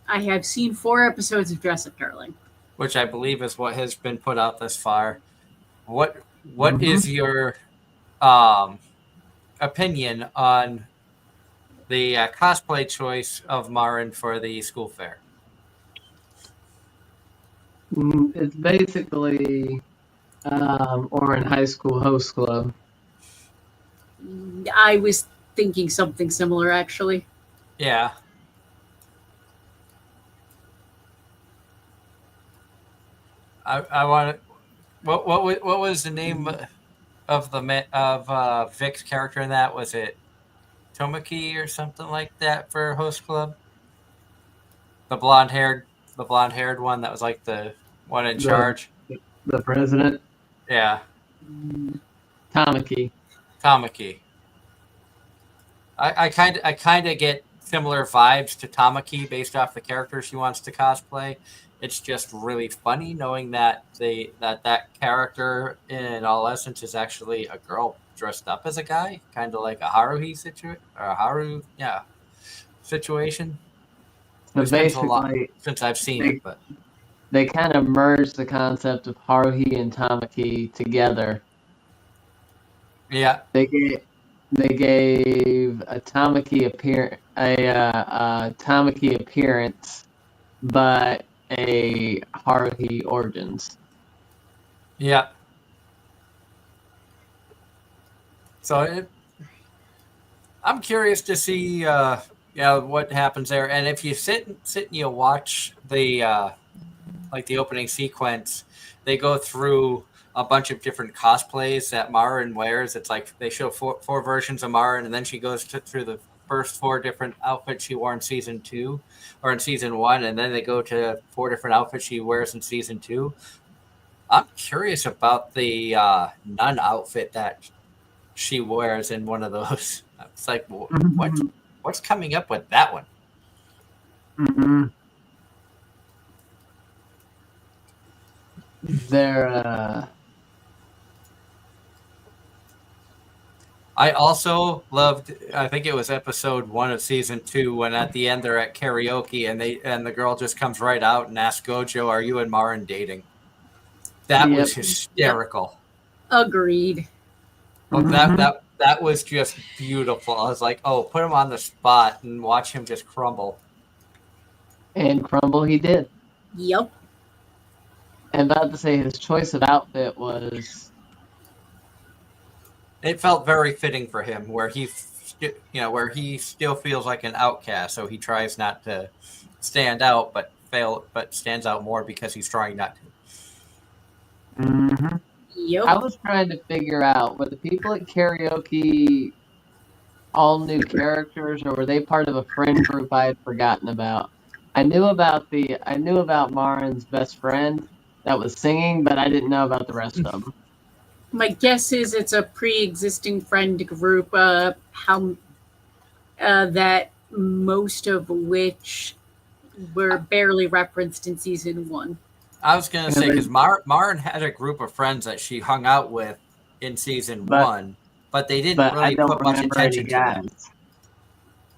have seen 4 episodes of Dress Up Darling. which I believe is what has been put out thus far. What Mhm. is your opinion on the cosplay choice of Marin for the school fair? It's basically Orin High School Host Club. I was thinking something similar, actually. Yeah. I want. What was the name of Vic's character in that? Was it Tomaki or something like that for Host Club? The blonde haired one that was like the one in charge. The president, Yeah. Tamaki. Tamaki. I kind of get similar vibes to Tamaki based off the character she wants to cosplay. It's just really funny knowing that that character in all essence is actually a girl dressed up as a guy, kind of like a Haru situation. So It's been so long basically, since I've seen they, it, but they kind of merged the concept of Haruhi and Tamaki together. yeah, They gave a Tamaki appearance, but a Haruhi origins. yeah. I'm curious to see, what happens there. And if you sit and you watch the like the opening sequence, they go through a bunch of different cosplays that Marin wears. It's like they show four versions of Marin, and then she goes through the first four different outfits she wore in season 2 or in season 1, and then they go to 4 different outfits she wears in season 2. I'm curious about the nun outfit that she wears in one of those. It's like, what's coming up with that one? Mm-hmm. They're I also loved. I think it was episode 1 of season 2 when at the end they're at karaoke and the girl just comes right out and asks Gojo, "Are you and Marin dating?" That yep. was hysterical. Agreed. Oh, Mm-hmm. that was just beautiful. I was like, "Oh, put him on the spot and watch him just crumble." And crumble he did. Yep. And about to say his choice of outfit was It felt very fitting for him, where where he still feels like an outcast, so he tries not to stand out, but stands out more because he's trying not to. Mm-hmm. Yep. I was trying to figure out, were the people at karaoke all new characters, or were they part of a friend group I had forgotten about? I knew about Marin's best friend that was singing, but I didn't know about the rest of them. My guess is it's a pre-existing friend group. That most of which were barely referenced in season 1. I was going to say, because Marin had a group of friends that she hung out with in season 1, but they didn't really put much attention to them.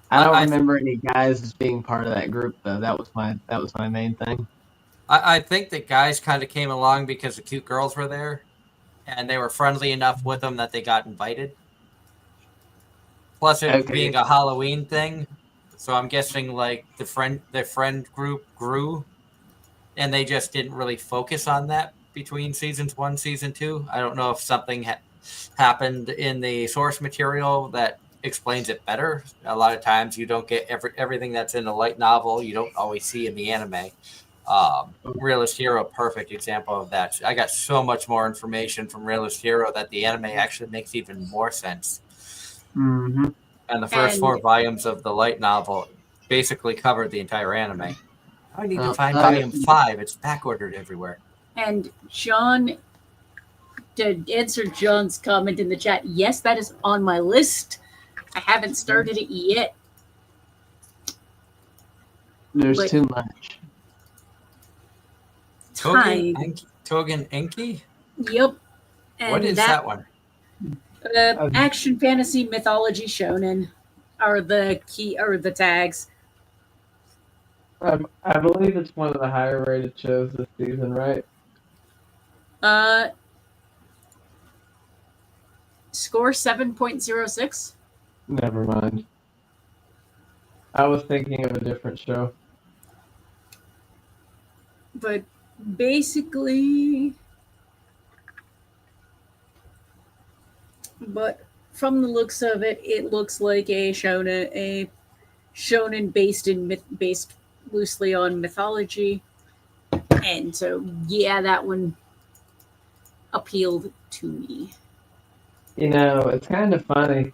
I don't remember any guys as being part of that group, though. That was my main thing. I think the guys kind of came along because the cute girls were there, and they were friendly enough with them that they got invited. Plus, it being a Halloween thing, so I'm guessing like the friend group grew, and they just didn't really focus on that between seasons 1, season 2. I don't know if something happened in the source material that explains it better. A lot of times you don't get everything that's in the light novel. You don't always see in the anime. Realist Hero, perfect example of that. I got so much more information from Realist Hero that the anime actually makes even more sense. Mm-hmm. And the first 4 volumes of the light novel basically covered the entire anime. I need to find volume 5. It's backordered everywhere. And John, to answer John's comment in the chat, yes, that is on my list. I haven't started it yet. There's too much. Togen Enki? Yep. And what is that one? Action fantasy mythology shonen are the tags. I believe it's one of the higher rated shows this season, right? Score 7.06. Never mind. I was thinking of a different show. But basically, from the looks of it, it looks like a shonen based loosely on mythology, and so yeah, that one appealed to me. You know, it's kind of funny.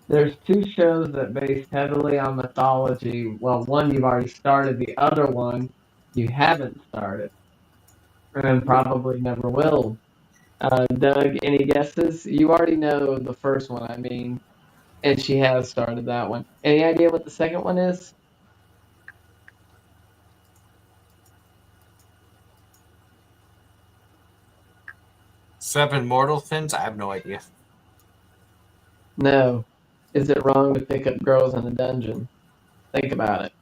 There's 2 shows that base heavily on mythology. Well, one you've already started, the other one you haven't started, and probably never will. Doug, any guesses? You already know the first one, I mean, and she has started that one. Any idea what the second one is? Seven Mortal Fins? I have no idea. No. Is it wrong to pick up girls in a dungeon? Think about it.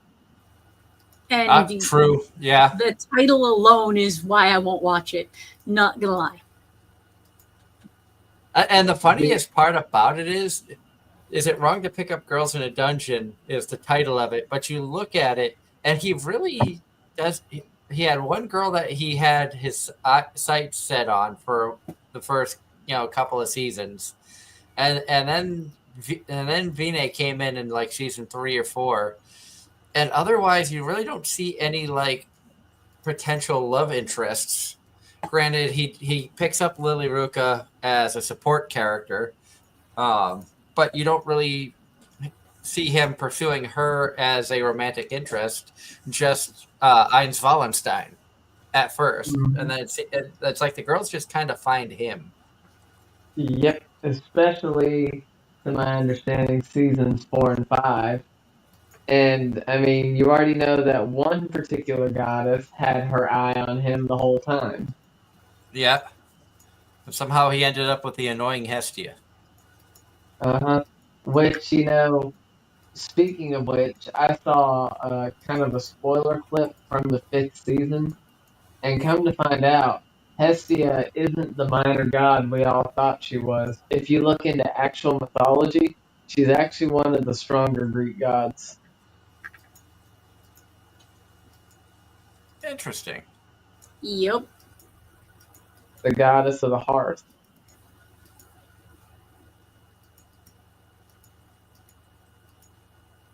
And True. Yeah. the title alone is why I won't watch it. Not gonna lie. And the funniest part about it is it wrong to pick up girls in a dungeon is the title of it, but you look at it and he really does. He had one girl that he had his sights set on for the first couple of seasons, and then Vine came in like season 3 or 4, and otherwise you really don't see any like potential love interests. Granted, he picks up Lily Ruka as a support character, but you don't really see him pursuing her as a romantic interest. Just Eins Wallenstein at 1st, and then it's like the girls just kind of find him. Yep, especially to my understanding, seasons 4 and 5. And I mean, you already know that one particular goddess had her eye on him the whole time. Yeah. But somehow he ended up with the annoying Hestia. Which, speaking of which, I saw kind of a spoiler clip from the 5th season, and come to find out, Hestia isn't the minor god we all thought she was. If you look into actual mythology, she's actually one of the stronger Greek gods. Interesting. Yep. The goddess of the hearth.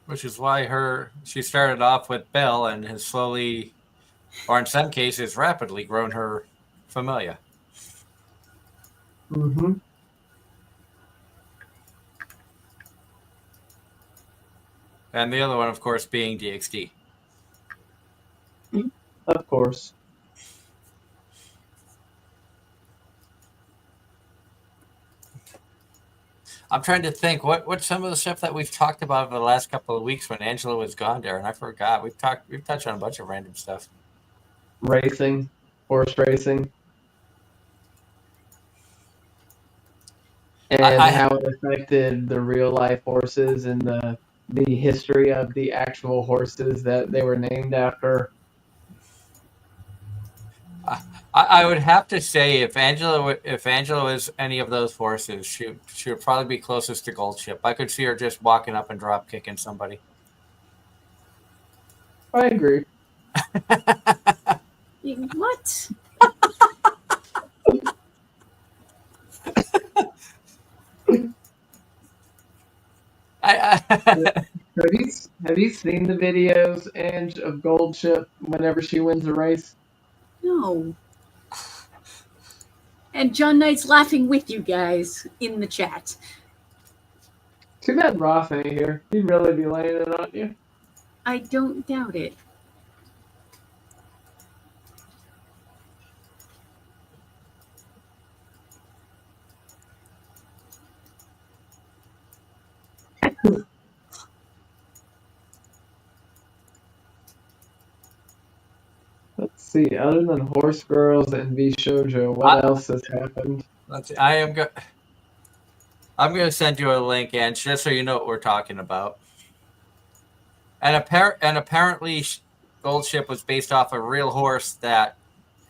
Which is why she started off with Belle and has slowly, or in some cases rapidly, grown her familia. Mm-hmm. And the other one, of course, being DXD. Of course. I'm trying to think what's some of the stuff that we've talked about over the last couple of weeks when Angela was gone there, and I forgot. We've touched on a bunch of random stuff. Racing, horse racing, and how it affected the real life horses and the history of the actual horses that they were named after. I would have to say if Angela was any of those horses, she would probably be closest to Goldship. I could see her just walking up and drop kicking somebody. I agree. What? Have you seen the videos, Ange, of Goldship whenever she wins a race? No. And John Knight's laughing with you guys in the chat. Too bad Ross ain't here. He'd really be laying it on you. I don't doubt it. Let's see. Other than Horse Girls and VShojo, what else has happened? I'm going to send you a link, and just so you know what we're talking about. And apparently, Goldship was based off a real horse that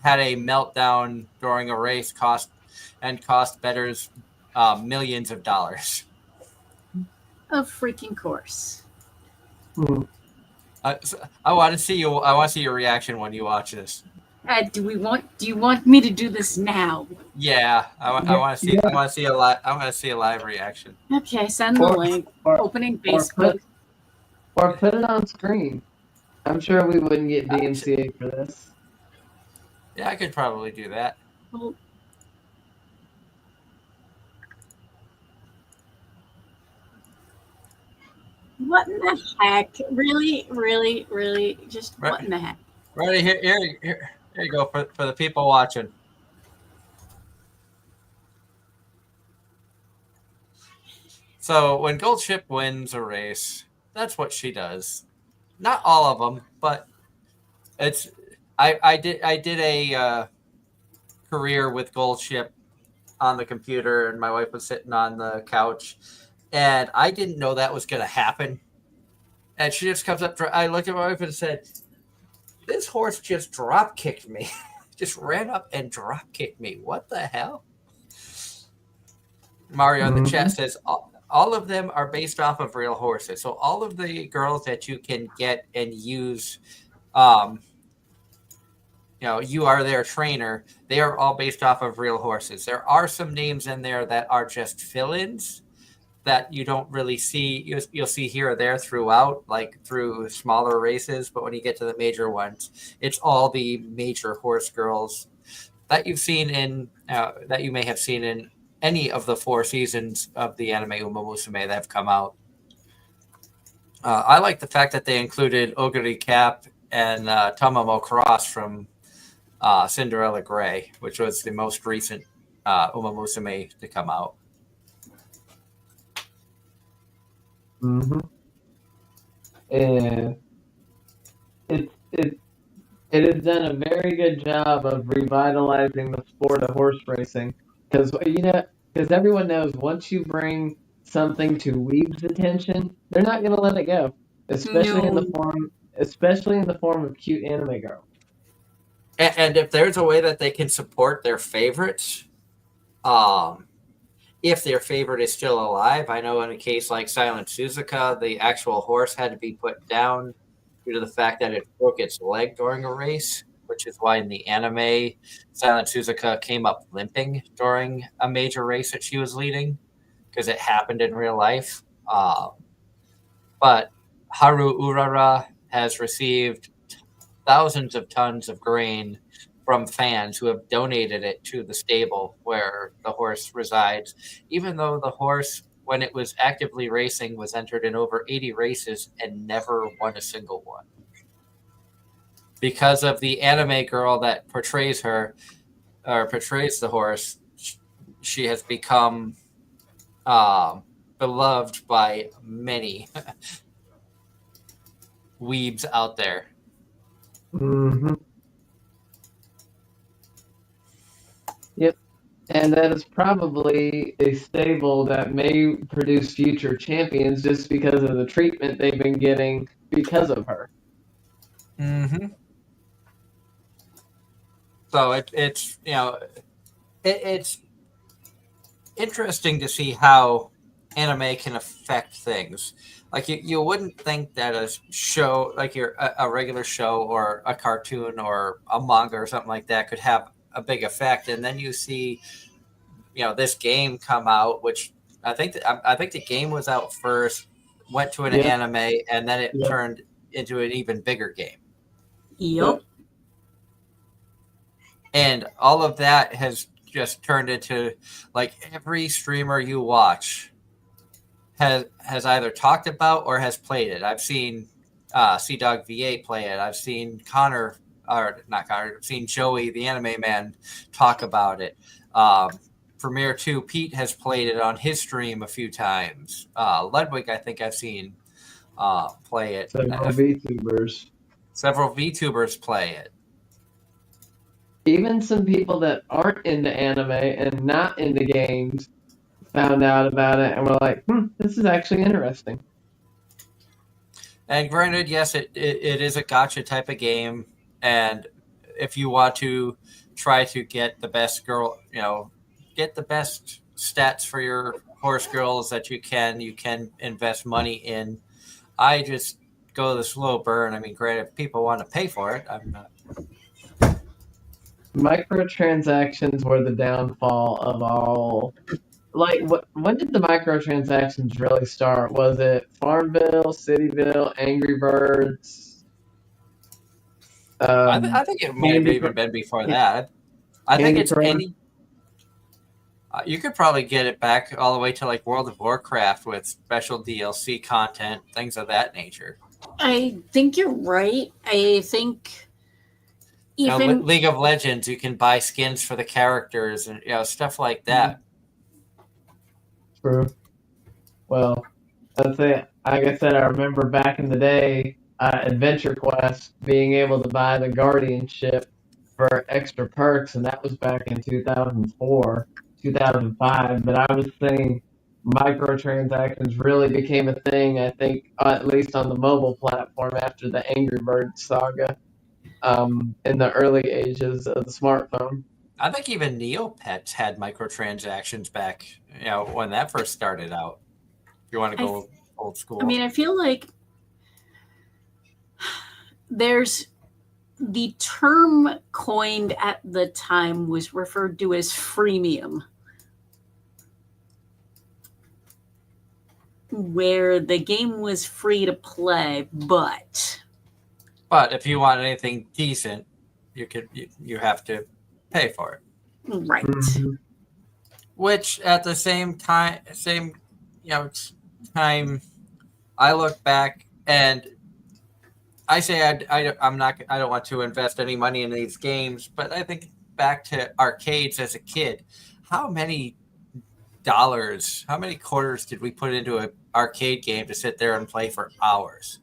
had a meltdown during a race, cost bettors millions of dollars. Of freaking course. I want to see your reaction when you watch this. Do you want me to do this now? Yeah, I want to see. Yeah. I want to see a live reaction. Okay, send the link. Opening Facebook. Or put it on screen. I'm sure we wouldn't get DMCA for this. Yeah, I could probably do that. Well, what in the heck? Really? Just what in the heck? Right here you go for the people watching. So when Gold Ship wins a race, that's what she does. Not all of them, but it's. I did a career with Gold Ship on the computer, and my wife was sitting on the couch, and I didn't know that was going to happen. And she just comes up. I looked at my wife and said, "This horse just drop kicked me." Just ran up and drop kicked me. What the hell? Mario in the chat says all of them are based off of real horses. So all of the girls that you can get and use, you are their trainer. They are all based off of real horses. There are some names in there that are just fill-ins that you don't really see. You'll see here or there throughout, like through smaller races. But when you get to the major ones, it's all the major horse girls that you've seen that you may have seen in any of the 4 seasons of the anime Uma Musume that have come out. I like the fact that they included Oguri Cap and Tamamo Cross from Cinderella Grey, which was the most recent Uma Musume to come out. Mm-hmm. And it has done a very good job of revitalizing the sport of horse racing, because everyone knows once you bring something to weebs' attention, they're not going to let it go, especially in the form of cute anime girls. And if there's a way that they can support their favorites, if their favorite is still alive, I know in a case like Silent Suzuka, the actual horse had to be put down due to the fact that it broke its leg during a race, which is why in the anime, Silent Suzuka came up limping during a major race that she was leading, because it happened in real life. But Haru Urara has received thousands of tons of grain from fans who have donated it to the stable where the horse resides, even though the horse, when it was actively racing, was entered in over 80 races and never won a single one. Because of the anime girl that portrays her, or portrays the horse, she has become beloved by many weebs out there. Mm-hmm. Yep. And that is probably a stable that may produce future champions just because of the treatment they've been getting because of her. Mm-hmm. So it's interesting to see how anime can affect things. Like you wouldn't think that a show, like a regular show or a cartoon or a manga or something like that, could have a big effect, and then you see, this game come out, which I think the game was out first, went to an anime, and then it turned into an even bigger game. Yep. And all of that has just turned into, like, every streamer you watch has either talked about or has played it. I've seen C-Dog V8 play it. I've seen I've seen Joey, the anime man, talk about it. Premiere 2, Pete has played it on his stream a few times. Ludwig, I think I've seen play it. Several VTubers play it. Even some people that aren't into anime and not into games found out about it and were like, this is actually interesting. And granted, yes, it is a gacha type of game, and if you want to try to get the best get the best stats for your horse girls that you can invest money in. I just go the slow burn. I mean, granted, if people want to pay for it, I'm not. Microtransactions were the downfall of all. Like, when did the microtransactions really start? Was it Farmville, Cityville, Angry Birds? I think it may have even been before that. I think it's any. You could probably get it back all the way to like World of Warcraft with special DLC content, things of that nature. I think you're right. I think even League of Legends, you can buy skins for the characters and stuff like that. True. Well, let's say, like I said, I remember back in the day, Adventure Quest being able to buy the guardianship for extra perks, and that was back in 2004, 2005. But I was saying microtransactions really became a thing, I think, at least on the mobile platform after the Angry Birds saga in the early ages of the smartphone. I think even Neopets had microtransactions back, when that first started out. If you want to go old school. I mean, I feel like there's the term coined at the time was referred to as freemium, where the game was free to play, but if you want anything decent, you have to pay for it. Right. Mm-hmm. Which at the same time, I look back and I say I don't want to invest any money in these games, but I think back to arcades as a kid. How many dollars, how many quarters did we put into an arcade game to sit there and play for hours?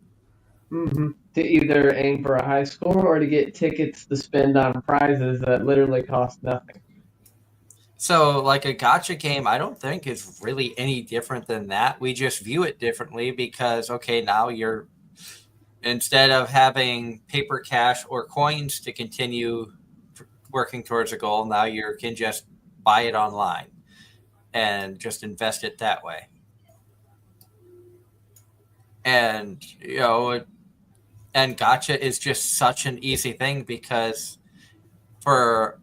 Mm-hmm. To either aim for a high score or to get tickets to spend on prizes that literally cost nothing. So, like a gacha game, I don't think is really any different than that. We just view it differently because, okay, now you're, instead of having paper cash or coins to continue working towards a goal, now you can just buy it online and just invest it that way. And, and gacha is just such an easy thing because for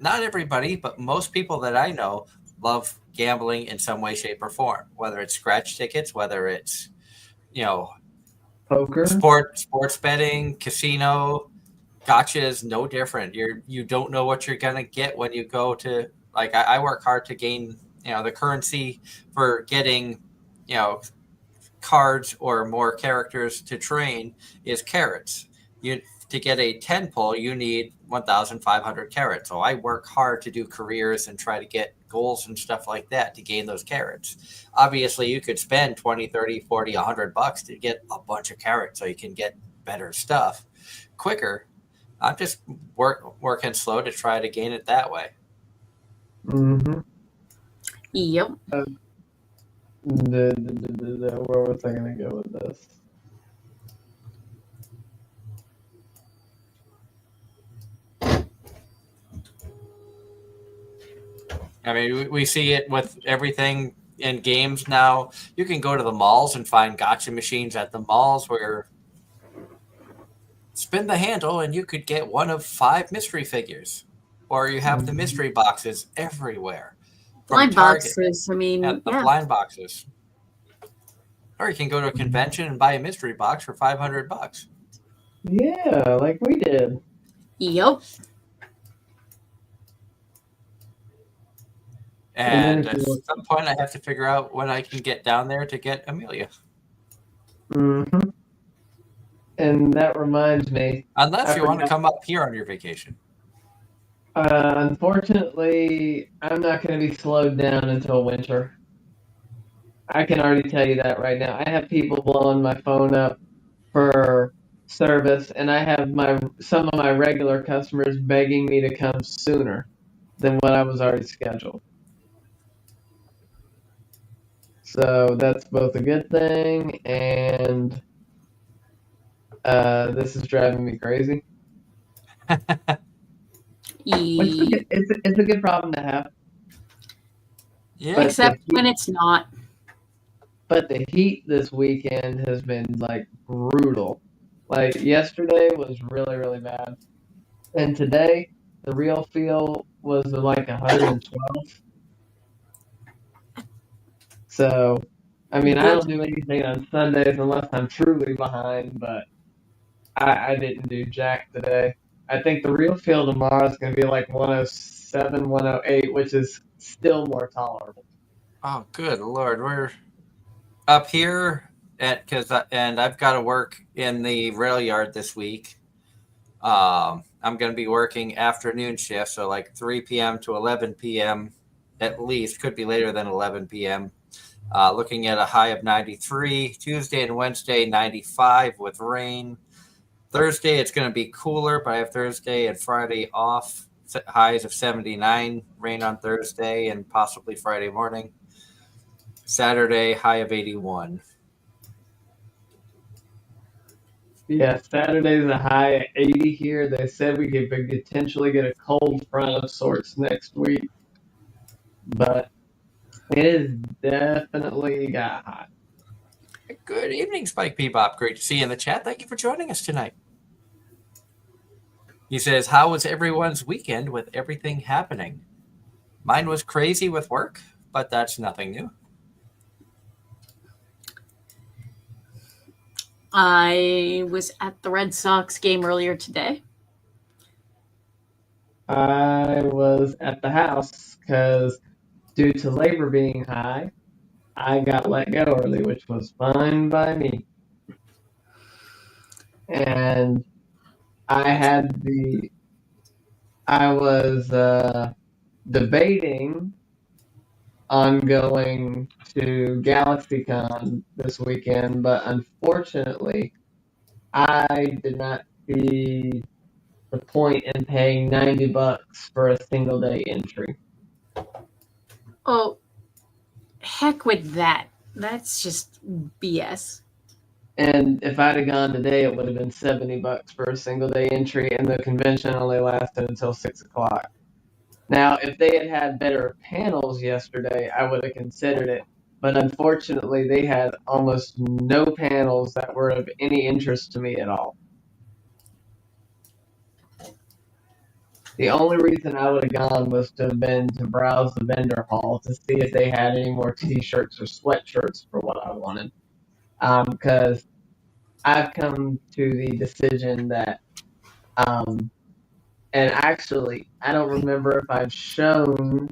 not everybody, but most people that I know love gambling in some way, shape, or form, whether it's scratch tickets, whether it's, Poker, sports betting, casino. Gotcha is no different. You don't know what you're gonna get when you go to, like, I work hard to gain the currency for getting cards or more characters to train is carrots. To get a 10 pull, you need 1,500 carrots. So I work hard to do careers and try to get goals and stuff like that to gain those carrots. Obviously, you could spend 20, 30, 40, $100 to get a bunch of carrots so you can get better stuff quicker. I'm just working slow to try to gain it that way. Mm-hmm. Yep. Where was I going to go with this? I mean, we see it with everything in games now. You can go to the malls and find gacha machines at the malls where spin the handle and you could get one of 5 mystery figures. Or you have the mystery boxes everywhere. Blind boxes. I mean, the blind boxes. Or you can go to a convention and buy a mystery box for $500. Yeah, like we did. Yep. And at some point, I have to figure out when I can get down there to get Amelia. Mm-hmm. And that reminds me. Unless you want to come up here on your vacation. Unfortunately, I'm not going to be slowed down until winter. I can already tell you that right now. I have people blowing my phone up for service, and I have some of my regular customers begging me to come sooner than what I was already scheduled. So that's both a good thing, and this is driving me crazy. It's a good problem to have. Yeah. Except when it's not. But the heat this weekend has been like brutal. Like yesterday was really, really bad. And today the real feel was like 112. So I mean, I don't do anything on Sundays unless I'm truly behind, but I didn't do jack today. I think the real feel tomorrow is going to be like 107, 108, which is still more tolerable. Oh, good Lord. We're up here and I've got to work in the rail yard this week. I'm going to be working afternoon shift, so like 3 p.m. to 11 p.m. at least. Could be later than 11 p.m. Looking at a high of 93. Tuesday and Wednesday, 95 with rain. Thursday, it's going to be cooler, but I have Thursday and Friday off. Highs of 79, rain on Thursday and possibly Friday morning. Saturday, high of 81. Yeah, Saturday's a high at 80 here. They said we could potentially get a cold front of sorts next week, but it is definitely got hot. Good evening, Spike Bebop. Great to see you in the chat. Thank you for joining us tonight. He says, how was everyone's weekend with everything happening? Mine was crazy with work, but that's nothing new. I was at the Red Sox game earlier today. I was at the house because due to labor being high, I got let go early, which was fine by me. And I was debating on going to GalaxyCon this weekend, but unfortunately, I did not see the point in paying $90 for a single day entry. Oh, heck with that. That's just BS. And if I'd have gone today, it would have been $70 for a single day entry, and the convention only lasted until 6 o'clock. Now, if they had had better panels yesterday, I would have considered it. But unfortunately, they had almost no panels that were of any interest to me at all. The only reason I would have gone was to have been to browse the vendor hall to see if they had any more t-shirts or sweatshirts for what I wanted. Because I've come to the decision that, and actually, I don't remember if I've shown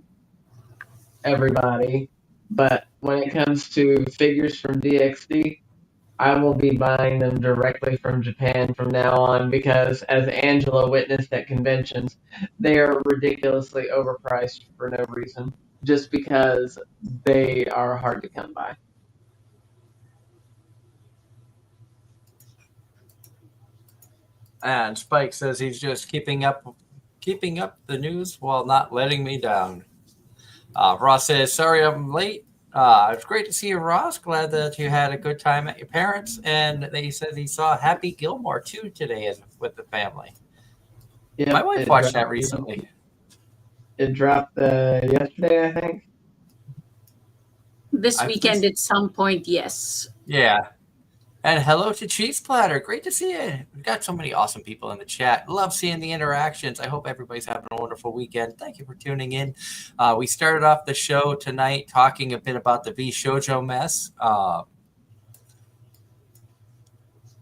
everybody, but when it comes to figures from DXD, I will be buying them directly from Japan from now on because, as Angela witnessed at conventions, they are ridiculously overpriced for no reason, just because they are hard to come by. And Spike says he's just keeping up the news while not letting me down. Ross says, sorry I'm late. It's great to see you, Ross. Glad that you had a good time at your parents. And he says he saw Happy Gilmore too today with the family. Yep, My wife watched that recently. It dropped yesterday, I think. This weekend at some point, yes. Yeah. And hello to Cheese Platter. Great to see you. We've got so many awesome people in the chat. Love seeing the interactions. I hope everybody's having a wonderful weekend. Thank you for tuning in. We started off the show tonight talking a bit about the VShojo mess.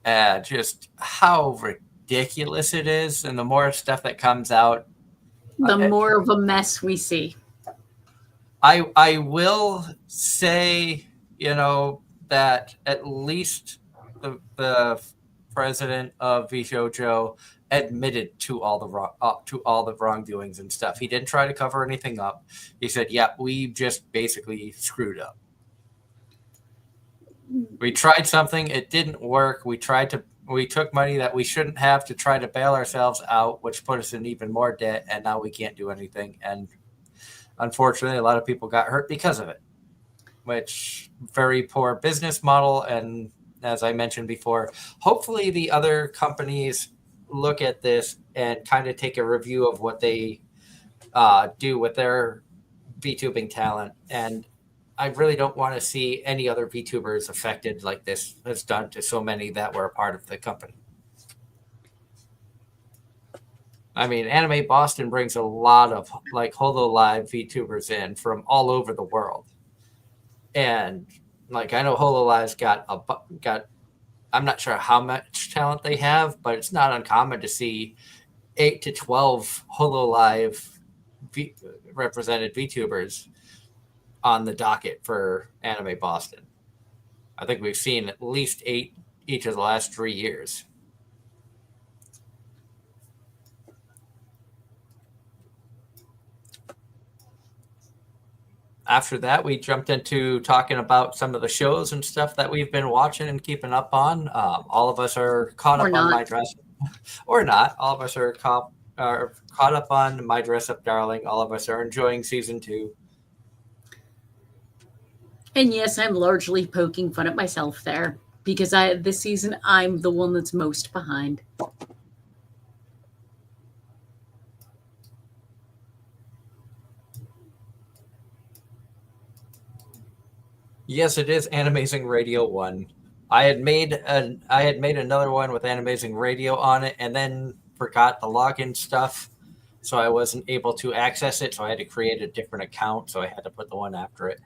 And just how ridiculous it is. And the more stuff that comes out, the more of a mess we see. I will say, that at least the president of VShojo admitted to all the wrongdoings and stuff. He didn't try to cover anything up. He said, "Yeah, we just basically screwed up. We tried something, it didn't work. We took money that we shouldn't have to try to bail ourselves out, which put us in even more debt, and now we can't do anything." And unfortunately, a lot of people got hurt because of it, which very poor business model. And as I mentioned before, hopefully the other companies look at this and kind of take a review of what they do with their VTubing talent. And I really don't want to see any other VTubers affected like this has done to so many that were a part of the company. I mean, Anime Boston brings a lot of HoloLive VTubers in from all over the world. And I know HoloLive's got I'm not sure how much talent they have, but it's not uncommon to see 8 to 12 HoloLive represented VTubers on the docket for Anime Boston. I think we've seen at least 8 each of the last 3 years. after that, we jumped into talking about some of the shows and stuff that we've been watching and keeping up on. All of us are caught Or up on not. My Dress, or not. All of us are caught up on My Dress Up Darling. All of us are enjoying season 2. And yes, I'm largely poking fun at myself there because this season I'm the one that's most behind. Yes, it is Anime-Zing Radio 1. I had made another one with Anime-Zing Radio on it, and then forgot the login stuff, so I wasn't able to access it. So I had to create a different account. So I had to put the one after it.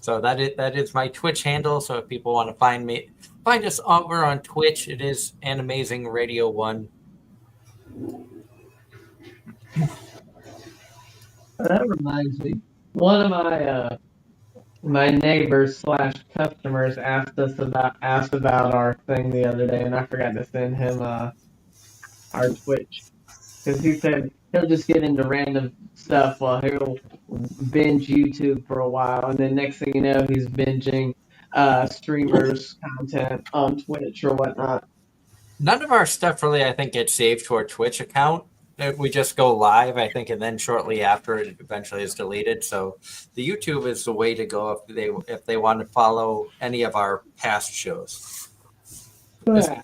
So that is my Twitch handle. So if people want to find us over on Twitch. It is Anime-Zing Radio 1. That reminds me. One of my neighbors slash customers asked about our thing the other day, and I forgot to send him our Twitch because he said he'll just get into random stuff while he'll binge YouTube for a while, and then next thing you know, he's binging streamers' content on Twitch or whatnot. None of our stuff really, I think, gets saved to our Twitch account. We just go live, I think, and then shortly after it eventually is deleted. So the YouTube is the way to go if they want to follow any of our past shows. Yeah.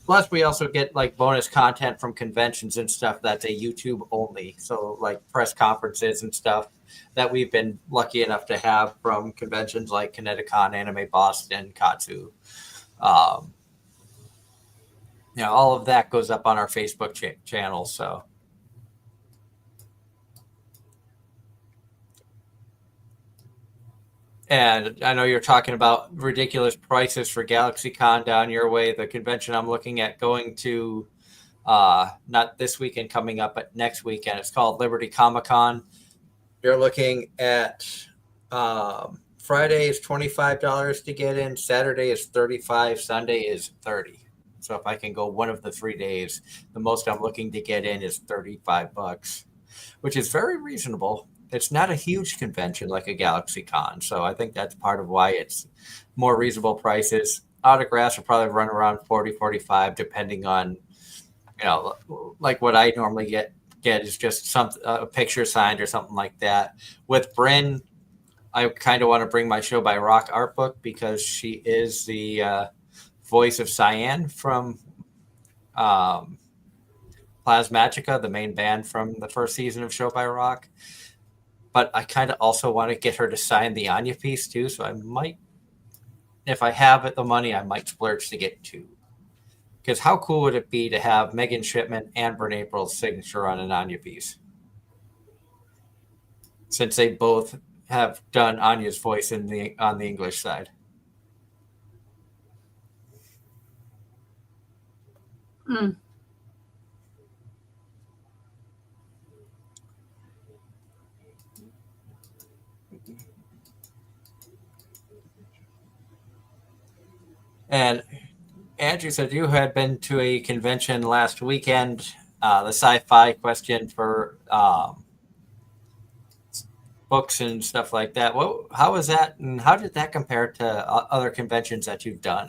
Plus, we also get like bonus content from conventions and stuff that's a YouTube only. So like press conferences and stuff that we've been lucky enough to have from conventions like Kineticon, Anime Boston, Katsu. All of that goes up on our Facebook channel. So. And I know you're talking about ridiculous prices for GalaxyCon down your way. The convention I'm looking at going to, not this weekend coming up, but next weekend. It's called Liberty Comic Con. You're looking at Friday is $25 to get in. Saturday is $35. Sunday is $30. So if I can go one of the 3 days, the most I'm looking to get in is $35, which is very reasonable. It's not a huge convention like a GalaxyCon, so I think that's part of why it's more reasonable prices. Autographs will probably run around $40, $45, depending on, like what I normally get is just a picture signed or something like that. With Bryn, I kind of want to bring my Show by Rock art book because she is the voice of Cyan from Plasmagica, the main band from the first season of Show by Rock. But I kind of also want to get her to sign the Anya piece too. So I might, if I have the money, I might splurge to get 2. Because how cool would it be to have Megan Shipman and Bryn April's signature on an Anya piece? Since they both have done Anya's voice on the English side. Mm. And Andrew said you had been to a convention last weekend, the sci-fi question for books and stuff like that. How was that, and how did that compare to other conventions that you've done,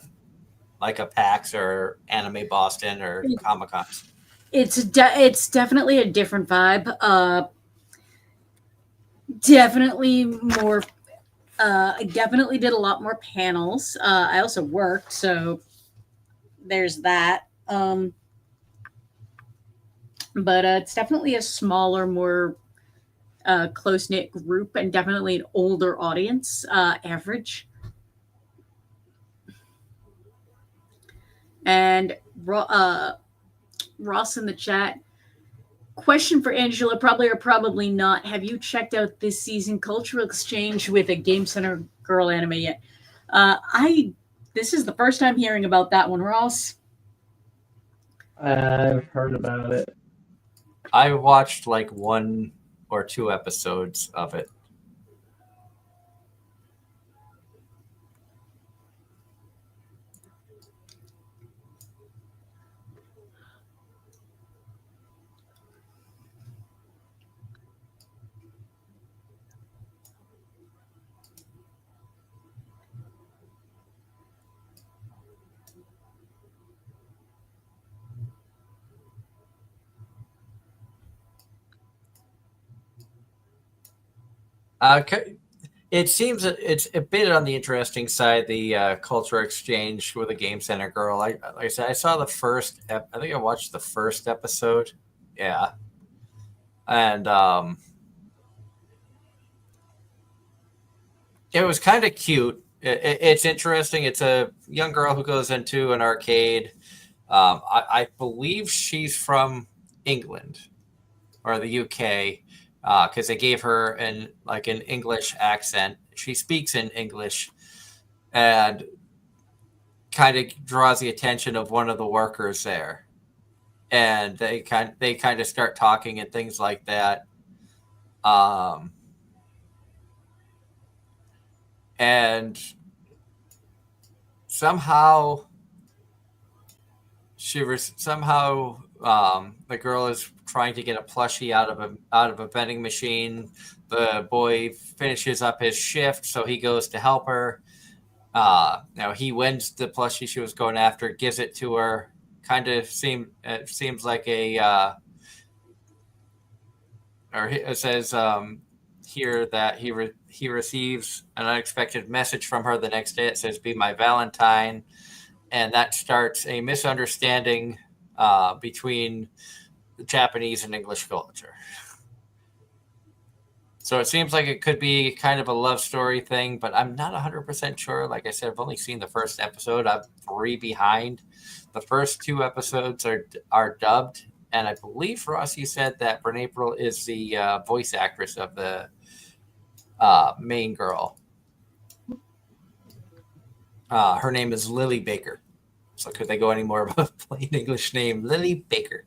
like a PAX or Anime Boston or Comic Cons? It's definitely a different vibe. Definitely more. I definitely did a lot more panels. I also worked, so there's that. But it's definitely a smaller, more close knit group, and definitely an older audience average. And Ross in the chat. Question for Angela, probably or probably not. Have you checked out this season Cultural Exchange with a Game Center Girl anime yet? This is the first time hearing about that one, Ross. I've heard about it. I watched like 1 or 2 episodes of it. It seems that it's a bit on the interesting side. The culture exchange with a game center girl. Like I said, I saw the first. I think I watched the first episode. Yeah, and it was kind of cute. It's interesting. It's a young girl who goes into an arcade. I believe she's from England or the UK because they gave her an English accent. She speaks in English and kind of draws the attention of one of the workers there, and they kind of start talking and things like that. And somehow the girl is trying to get a plushie out of a vending machine. The boy finishes up his shift, so he goes to help her. Now he wins the plushie she was going after, gives it to her. It seems like it says here that he receives an unexpected message from her the next day. It says, "Be my Valentine," and that starts a misunderstanding between the Japanese and English culture. So it seems like it could be kind of a love story thing, but I'm not 100% sure. Like I said, I've only seen the first episode. I'm 3 behind. The first 2 episodes are dubbed, and I believe, Ross, you said that Bryn April is the voice actress of the main girl. Her name is Lily Baker. So could they go any more about a plain English name? Lily Baker.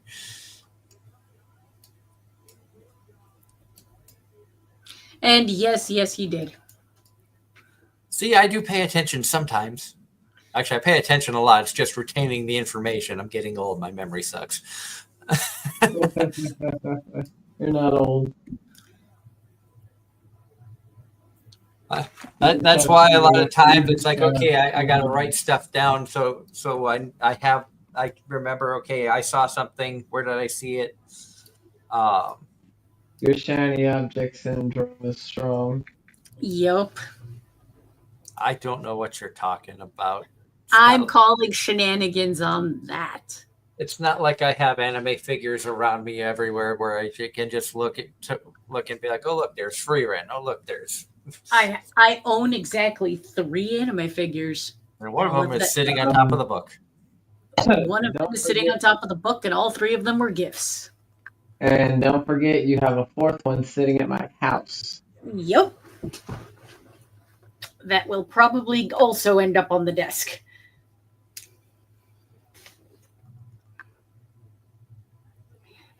And yes, he did. See, I do pay attention sometimes. Actually, I pay attention a lot. It's just retaining the information. I'm getting old. My memory sucks. You're not old. That's why a lot of times it's like, okay, I got to write stuff down. So I remember, okay, I saw something. Where did I see it? Your shiny object syndrome is strong. Yup. I don't know what you're talking about. I'm calling shenanigans on that. It's not like I have anime figures around me everywhere where I can just look and be like, oh look, there's Freerun. Oh look, there's. I own exactly 3 anime figures. And one of them is sitting on top of the book. One of them is sitting on top of the book, and all 3 of them were gifts. And don't forget, you have a 4th one sitting at my house. Yep. That will probably also end up on the desk.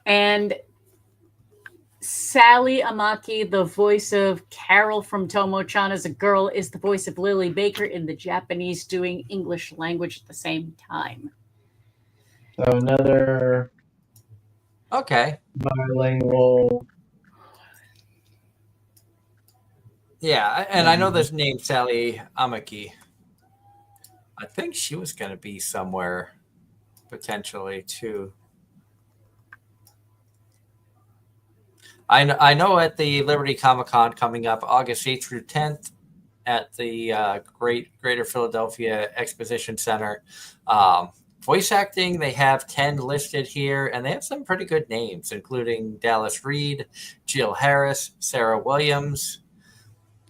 And Sally Amaki, the voice of Carol from Tomo-chan as a girl, is the voice of Lily Baker in the Japanese doing English language at the same time. So another bilingual. Yeah, and I know this name, Sally Amaki. I think she was going to be somewhere potentially too. I know at the Liberty Comic Con coming up August 8th through 10th at the Greater Philadelphia Exposition Center. Voice acting, they have 10 listed here, and they have some pretty good names, including Dallas Reed, Jill Harris, Sarah Williams,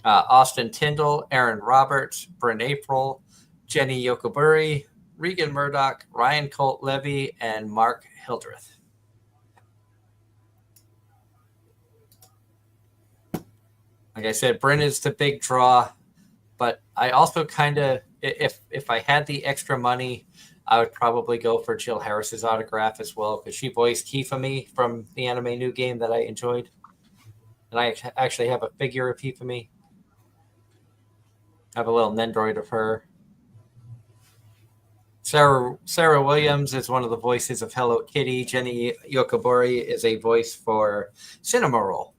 Austin Tyndall, Aaron Roberts, Bryn April, Jenny Yokoburi, Regan Murdoch, Ryan Colt Levy, and Mark Hildreth. Like I said, Bryn is the big draw, but I also kind of, if I had the extra money, I would probably go for Jill Harris's autograph as well, because she voiced Hifumi from the anime new game that I enjoyed. And I actually have a figure of Hifumi. I have a little Nendroid of her. Sarah Williams is one of the voices of Hello Kitty. Jenny Yokobori is a voice for Cinema Roll,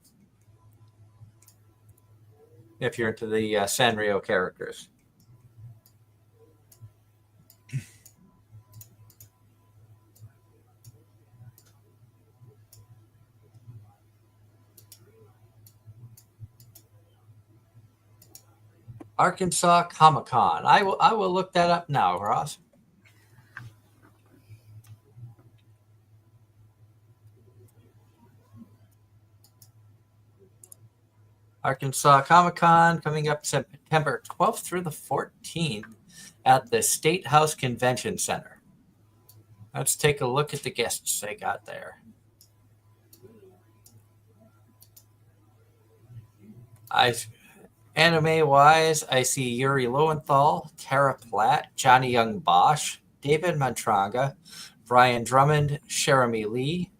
if you're into the Sanrio characters. Arkansas Comic Con. I will look that up now, Ross. Arkansas Comic Con coming up September 12th through the 14th at the State House Convention Center. Let's take a look at the guests they got there. Anime-wise, I see Yuri Lowenthal, Tara Platt, Johnny Young Bosch, David Mantranga, Brian Drummond, Jeremy Lee,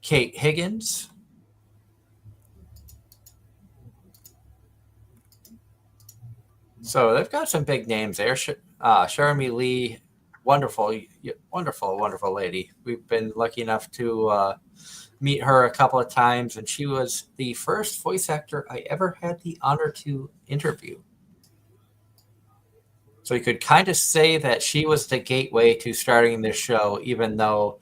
Kate Higgins. So they've got some big names there. Jeremy Lee, wonderful lady. We've been lucky enough to meet her a couple of times, and she was the first voice actor I ever had the honor to interview. So you could kind of say that she was the gateway to starting this show, even though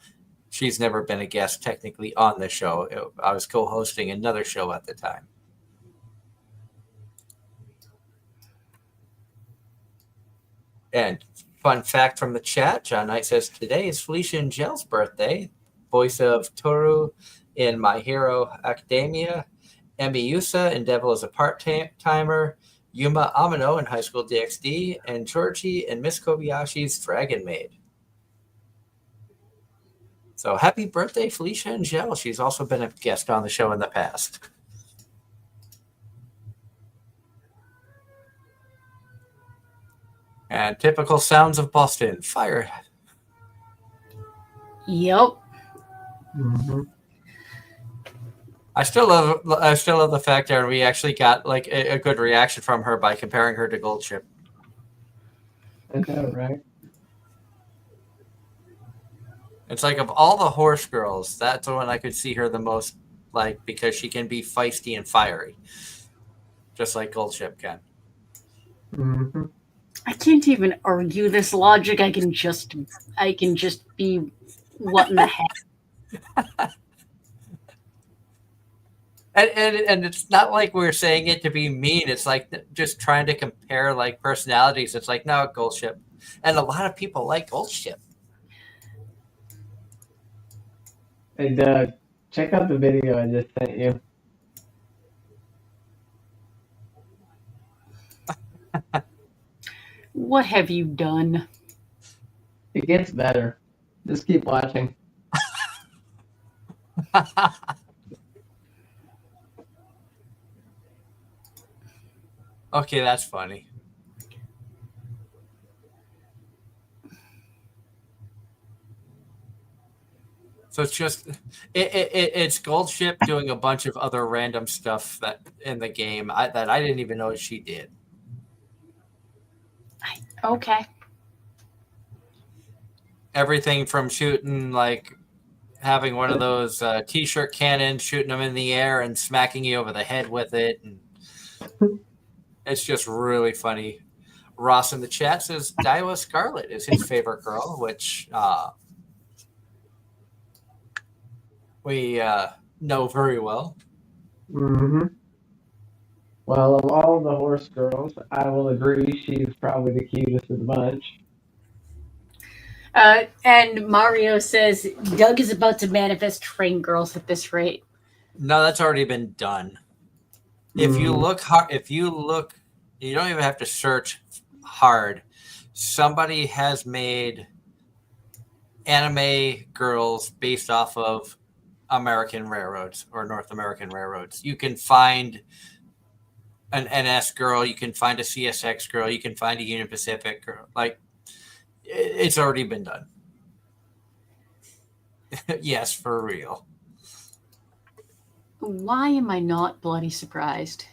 she's never been a guest technically on the show. I was co-hosting another show at the time. And fun fact from the chat, John Knight says, today is Felicia and Jell's birthday. Voice of Toru in My Hero Academia, Emi Yusa in Devil is a Part-Timer, Yuma Amino in High School DxD, and Georgie and Miss Kobayashi's Dragon Maid. So happy birthday, Felicia and Jell. She's also been a guest on the show in the past. And typical sounds of Boston. Fire. Yep. Mm-hmm. I still love the fact that we actually got like a good reaction from her by comparing her to Goldship. I know, right? It's like of all the horse girls, that's the one I could see her the most like because she can be feisty and fiery, just like Goldship can. Mm-hmm. I can't even argue this logic. I can just be what in the heck. And it's not like we're saying it to be mean. It's like just trying to compare like personalities. It's like, no, Goldship. And a lot of people like Goldship. Hey, Doug, check out the video I just sent you. What have you done? It gets better. Just keep watching. Okay, that's funny. So it's just it's Goldship doing a bunch of other random stuff that in the game that I didn't even know she did. Okay. Everything from shooting like having one of those t-shirt cannons, shooting them in the air and smacking you over the head with it, and it's just really funny. Ross in the chat says Daiwa Scarlet is his favorite girl, which we know very well. Mm-hmm. Well, of all the horse girls, I will agree she's probably the cutest of the bunch. And Mario says Doug is about to manifest train girls at this rate. No, that's already been done. If you look hard, you don't even have to search hard. Somebody has made anime girls based off of American railroads or North American railroads. You can find an NS girl, you can find a CSX girl, you can find a Union Pacific girl. Like, it's already been done. Yes, for real. Why am I not bloody surprised?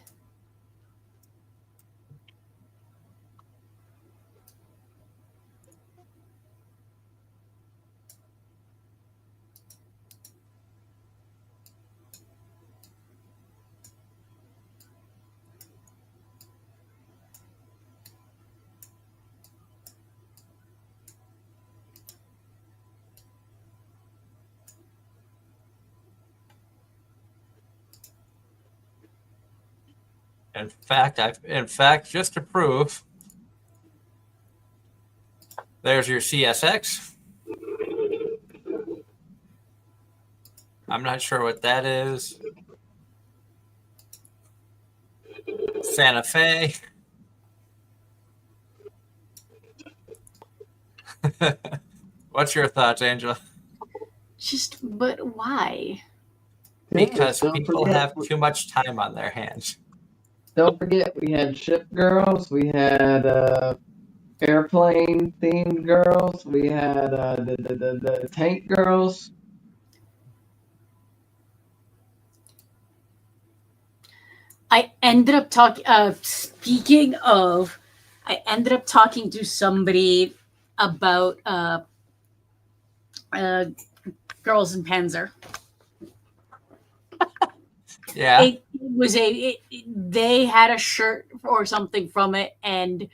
In fact, just to prove, there's your CSX. I'm not sure what that is. Santa Fe. What's your thoughts, Angela? But why? Because Don't people forget, have too much time on their hands. don't forget, we had ship girls, we had airplane themed girls, we had the tank girls. I ended up talking. Speaking of, I ended up talking to somebody about uh, girls in Panzer. Yeah. It was they had a shirt or something from it, and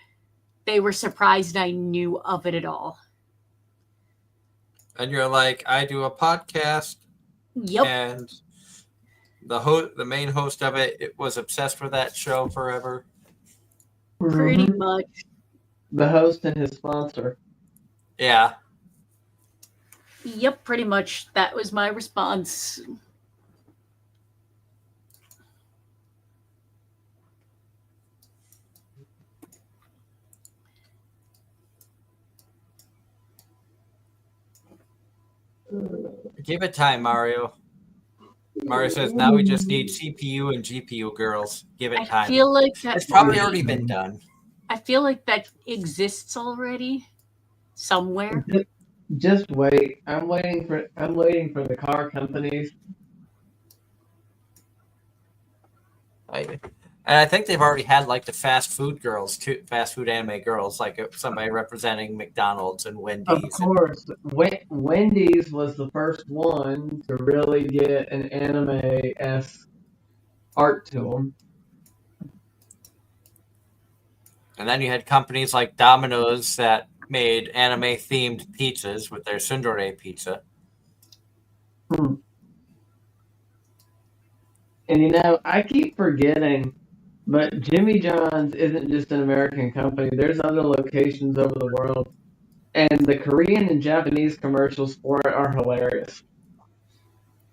they were surprised I knew of it at all. And you're like, I do a podcast, Yep. and the main host of it was obsessed with that show forever. Pretty Mhm. much. The host and his sponsor. Yeah. Yep, pretty much. That was my response. Give it time, Mario. Mario says now we just need CPU and GPU girls. Give it I time. feel like that It's probably already been done. I feel like that exists already somewhere. Just wait. I'm waiting for the car companies. And I think they've already had like the fast food girls too, fast food anime girls, like somebody representing McDonald's and Wendy's. Of course, Wendy's was the first one to really get an anime-esque art to them. And then you had companies like Domino's that made anime-themed pizzas with their Tsundere pizza. And you know, I keep forgetting, but Jimmy John's isn't just an American company. There's other locations over the world. And the Korean and Japanese commercials for it are hilarious.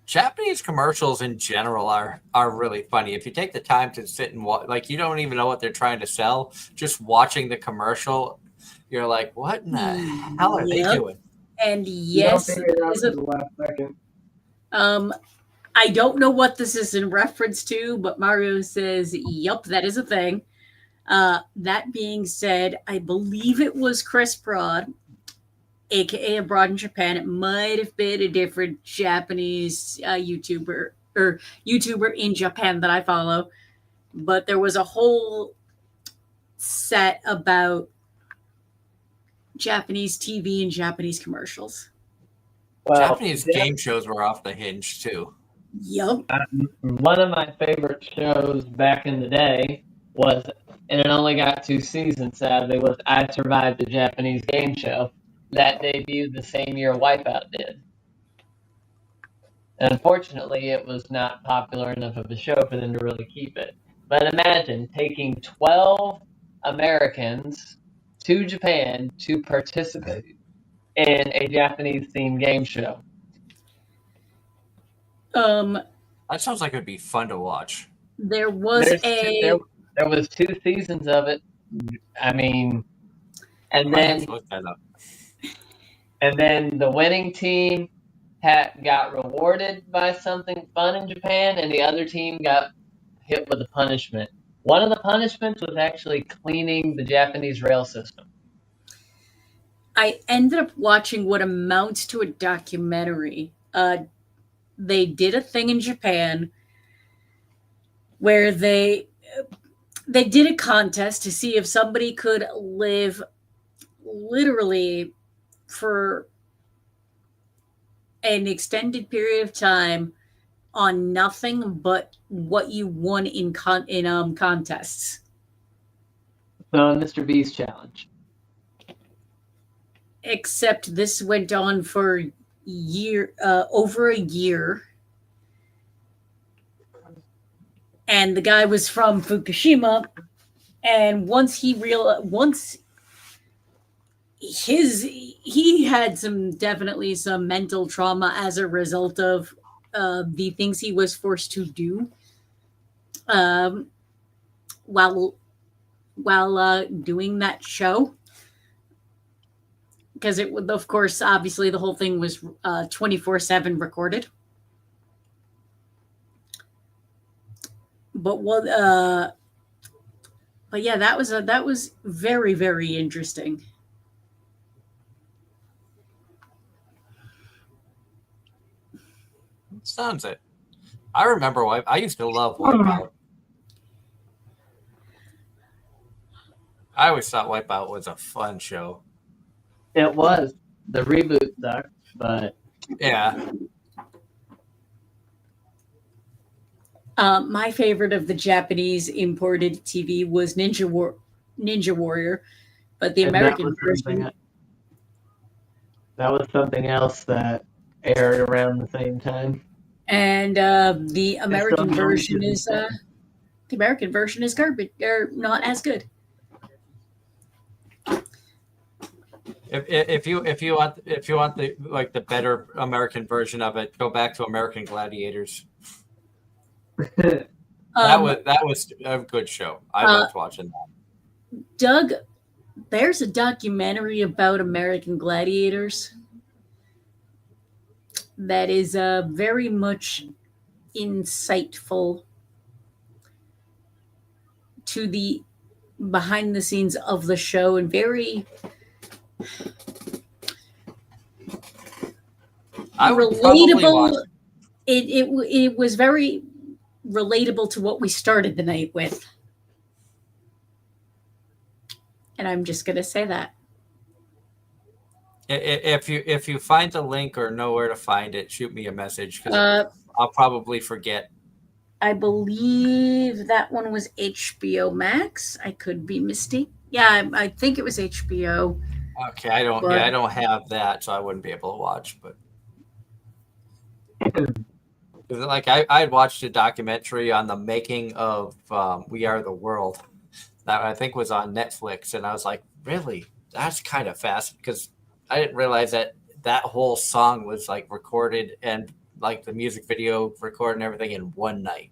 Japanese commercials in general are really funny. If you take the time to sit and watch, like you don't even know what they're trying to sell, just watching the commercial, you're like, what in the hell are they doing? And You don't yes, figure it out until the last second. I don't know what this is in reference to, but Mario says, "Yup, that is a thing." That being said, I believe it was Chris Broad, aka Broad in Japan. It might have been a different Japanese YouTuber or YouTuber in Japan that I follow, but there was a whole set about Japanese TV and Japanese commercials. Well, Japanese game shows were off the hinge too. Yup. One of my favorite shows back in the day was, and it only got 2 seasons, sadly, was I Survived the Japanese Game Show that debuted the same year Wipeout did. And unfortunately, it was not popular enough of a show for them to really keep it. But imagine taking 12 Americans to Japan to participate in a Japanese-themed game show. That sounds like it would be fun to watch. There was There was 2 seasons of it. I mean, and then the winning team got rewarded by something fun in Japan, and the other team got hit with a punishment. One of the punishments was actually cleaning the Japanese rail system. I ended up watching what amounts to a documentary. They did a thing in Japan where they did a contest to see if somebody could live literally for an extended period of time on nothing but what you won in contests. So, Mr. Beast challenge. Except this went on for over a year. and the guy was from Fukushima. And once he had definitely some mental trauma as a result of the things he was forced to do um, while doing that show, because it would, of course, obviously the whole thing was 24/7 recorded. But yeah, that was very, very interesting. Sounds it. I remember I used to love Wipeout. I always thought Wipeout was a fun show. It was. The reboot sucked, but Yeah. My favorite of the Japanese imported TV was Ninja Warrior, but the American version. That was something else that aired around the same time. And the American version is garbage, or not as good. If you want the better American version of it, go back to American Gladiators. that was a good show. I loved watching that. Doug, there's a documentary about American Gladiators that is very much insightful to the behind the scenes of the show, and very relatable. It was very relatable to what we started the night with. And I'm just going to say that. If you find the link or know where to find it, shoot me a message, because I'll probably forget. I believe that one was HBO Max. I could be mistaken. Yeah, I think it was HBO. Okay, I don't have that, so I wouldn't be able to watch. But like I watched a documentary on the making of We Are the World that I think was on Netflix, and I was like, really? That's kind of fast, because I didn't realize that whole song was like recorded and like the music video recorded and everything in one night,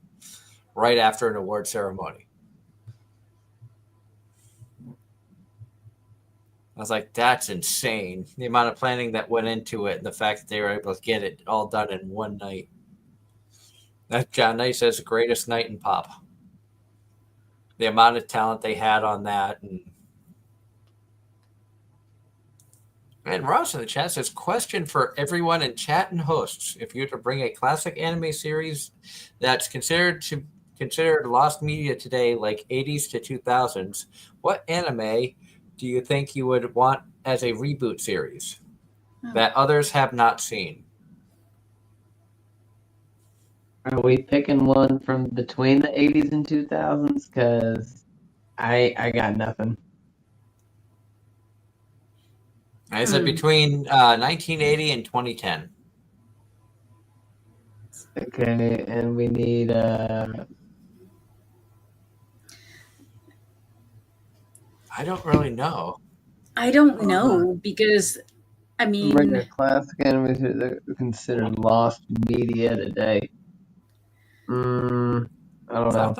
right after an award ceremony. I was like, that's insane. The amount of planning that went into it, and the fact that they were able to get it all done in one night. That John Knight says the greatest night in pop. The amount of talent they had on that. And Ross in the chat says, question for everyone in chat and hosts. If you were to bring a classic anime series that's considered lost media today, like 80s to 2000s, what anime do you think you would want as a reboot series that others have not seen? Are we picking one from between the 80s and 2000s? Because I got nothing. I said between 1980 and 2010. Okay, and we need I don't really know. I don't know, because I mean, bring a classic anime that are considered lost media today. I don't know.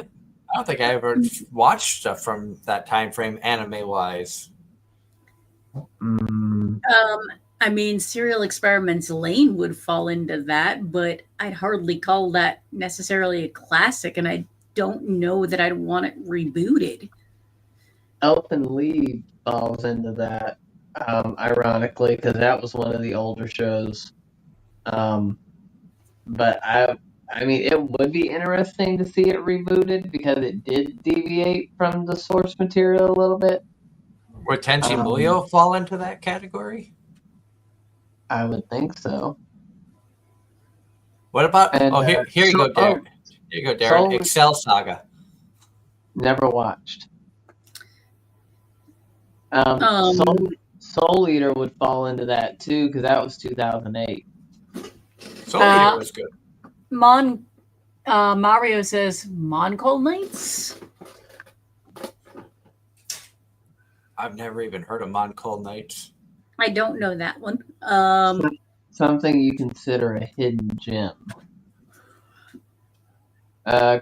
I don't think I ever watched stuff from that time frame anime wise. I mean, Serial Experiments Lane would fall into that, but I'd hardly call that necessarily a classic, and I don't know that I'd want it rebooted. Elfen Lied falls into that, ironically, because that was one of the older shows. But I mean, it would be interesting to see it rebooted, because it did deviate from the source material a little bit. Would Tenchi Muyo fall into that category? I would think so. What about? Here you go, Darren. Here you go, Darren. Excel Saga. Never watched. Soul Eater would fall into that too, because that was 2008. Soul Eater was good. Mario says Mongol Knights. I've never even heard of Mongol Knights. I don't know that one. Something you consider a hidden gem.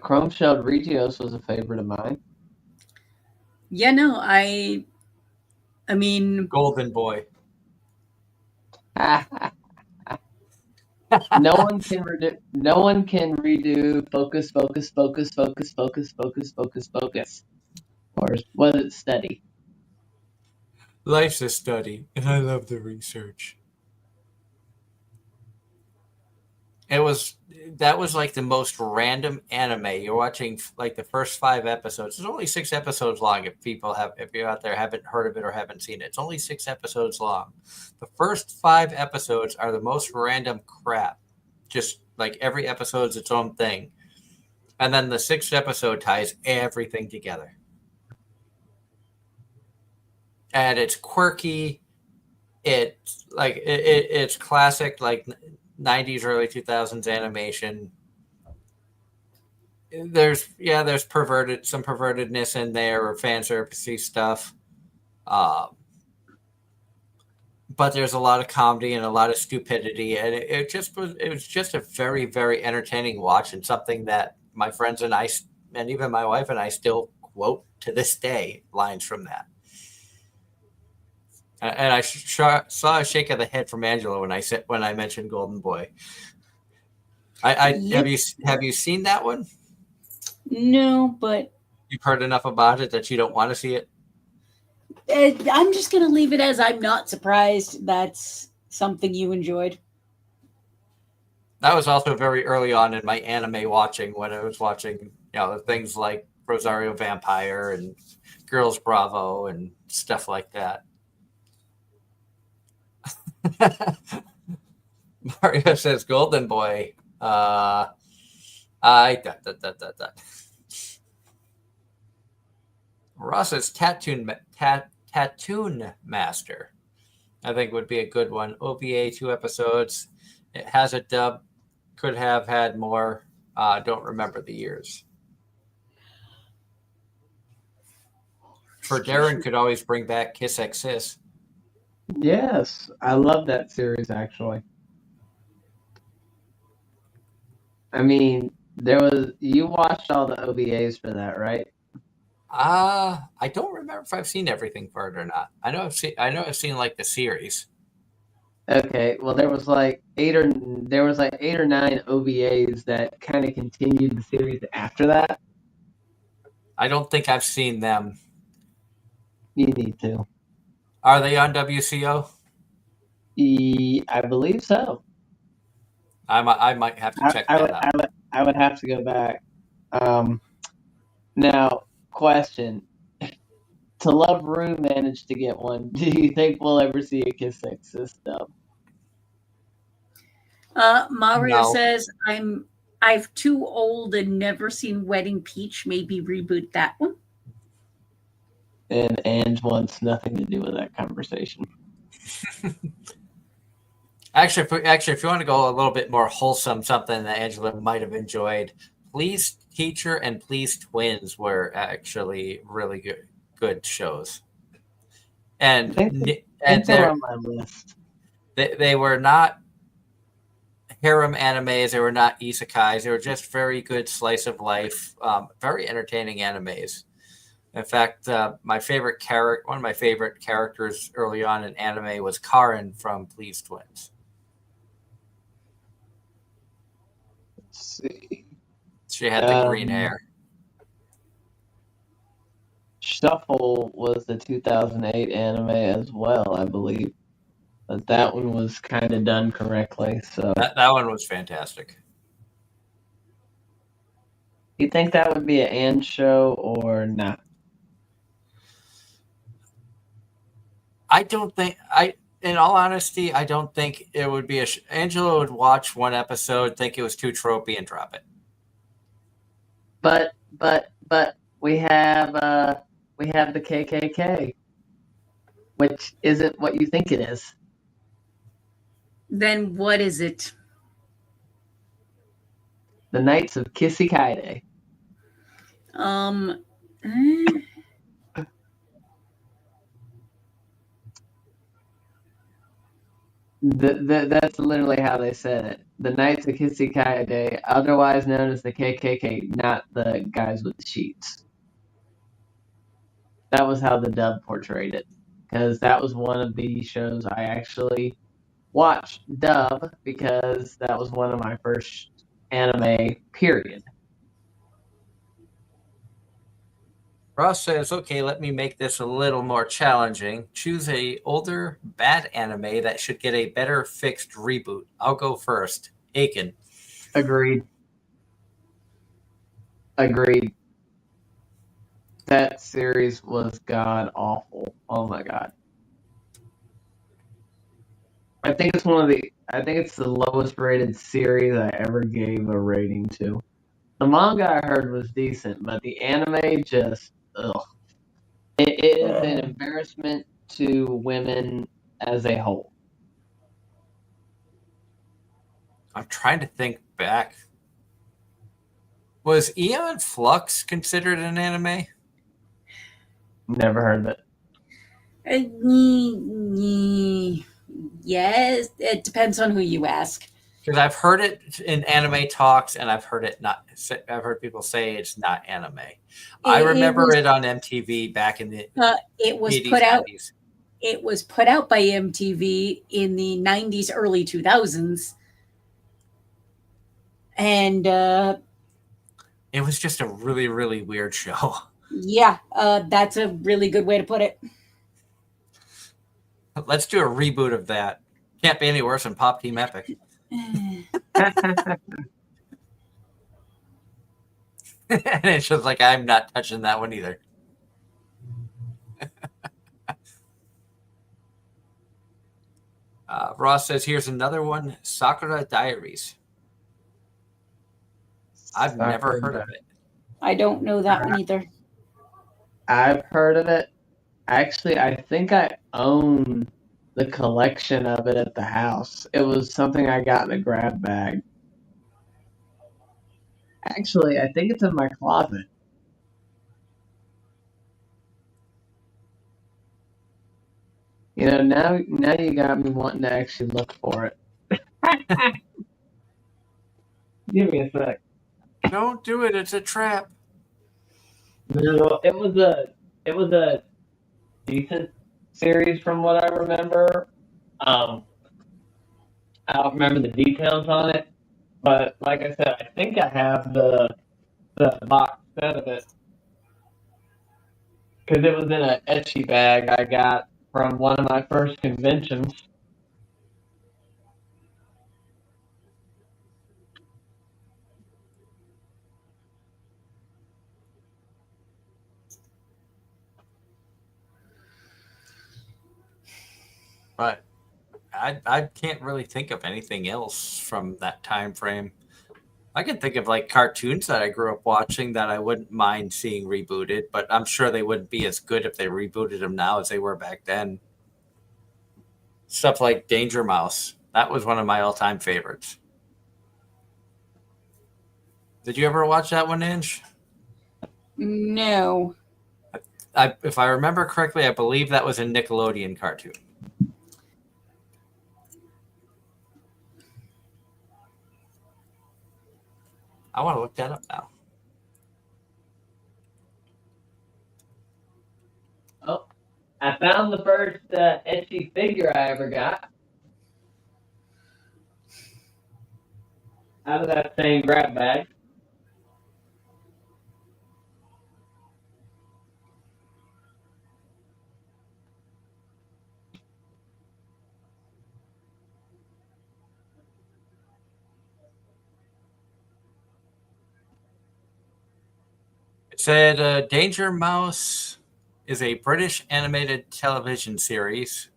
Chrome Shelled Regios was a favorite of mine. Yeah, no, I mean, Golden Boy. No one can redo focus, focus, focus, focus, focus, focus, focus, focus. Or was it steady? Life's a study, and I love the research. That was like the most random anime. You're watching like the first 5 episodes. It's only 6 episodes long. If you're out there haven't heard of it or haven't seen it, it's only 6 episodes long. The first 5 episodes are the most random crap. Just like every episode's its own thing, and then the 6th episode ties everything together. And it's quirky. It's like it's classic like 90s, early 2000s animation. There's some pervertedness in there or fan servicey stuff, but there's a lot of comedy and a lot of stupidity, and it was just a very, very entertaining watch, and something that my friends and I, and even my wife and I, still quote to this day lines from that. And I saw a shake of the head from Angela when I mentioned Golden Boy. Yep. Have you seen that one? No, but You've heard enough about it that you don't want to see it? I'm just going to leave it as I'm not surprised that's something you enjoyed. That was also very early on in my anime watching, when I was watching, things like Rosario Vampire and Girls Bravo and stuff like that. Mario says Golden Boy. Ross says Tattooon Master. I think would be a good one. OVA 2 episodes. It has a dub. Could have had more. Don't remember the years. For Darren, could always bring back Kiss X Sis. Yes, I love that series actually. I mean, you watched all the OVAs for that, right? I don't remember if I've seen everything for it or not. I know I've seen like the series. Okay, well there was like 8 or 9 OVAs that kind of continued the series after that. I don't think I've seen them. You need to. Are they on WCO? I believe so. I might have to check that out. I would have to go back. Now, question. To Love Room managed to get one. Do you think we'll ever see a Kiss X system? Mario No. says I've too old and never seen Wedding Peach. Maybe reboot that one. And Ange wants nothing to do with that conversation. Actually, if you want to go a little bit more wholesome, something that Angela might have enjoyed, Please Teacher and Please Twins were actually really good shows. And they're on my list. They were not harem animes. They were not isekais. They were just very good slice of life, very entertaining animes. In fact, one of my favorite characters early on in anime was Karin from Please Twins. Let's see. She had the green hair. Shuffle was the 2008 anime as well, I believe. But that one was kind of done correctly. So that one was fantastic. You think that would be an Ange show or not? In all honesty, I don't think it would be Angela would watch one episode, think it was too tropey, and drop it. But we have the KKK, which isn't what you think it is. Then what is it? The Knights of Kisikaide. Eh, That's literally how they said it. The Knights of Kisikaide, otherwise known as the KKK, not the guys with the sheets. That was how the dub portrayed it. Because that was one of the shows I actually watched dub because that was one of my first anime, period. Ross says, okay, let me make this a little more challenging. Choose a older, bad anime that should get a better fixed reboot. I'll go first. Aiken. Agreed. Agreed. That series was god awful. Oh my god. I think it's the lowest rated series I ever gave a rating to. The manga I heard was decent, but the anime just ugh. It is an embarrassment to women as a whole. I'm trying to think back. Was Eon Flux considered an anime? Never heard of it. yes, it depends on who you ask. Because I've heard it in anime talks, and I've heard it not. I've heard people say it's not anime. I remember it on MTV back in the it was 80s, put out 90s. it was put out by MTV in the 90s, early 2000s. And It was just a really, really weird show. yeah, that's a really good way to put it. Let's do a reboot of that. Can't be any worse than Pop Team Epic. And it's just like, I'm not touching that one either. Ross says, here's another one, Sakura Diaries. I've never heard of it. I don't know that one either. I've heard of it. Actually, I think I own the collection of it at the house. It was something I got in a grab bag. Actually, I think it's in my closet. You know, now you got me wanting to actually look for it. Give me a sec. Don't do it. It's a trap. No, it was a decent series from what I remember. I don't remember the details on it, but like I said, I think I have the box set of it because it was in an etchy bag I got from one of my first conventions. But I can't really think of anything else from that time frame. I can think of like cartoons that I grew up watching that I wouldn't mind seeing rebooted, but I'm sure they wouldn't be as good if they rebooted them now as they were back then. Stuff like Danger Mouse. That was one of my all-time favorites. Did you ever watch that one, Inge? No. If I remember correctly, I believe that was a Nickelodeon cartoon. I want to look that up now. Oh, I found the first etchy figure I ever got out of that same grab bag. It said Danger Mouse is a British animated television series.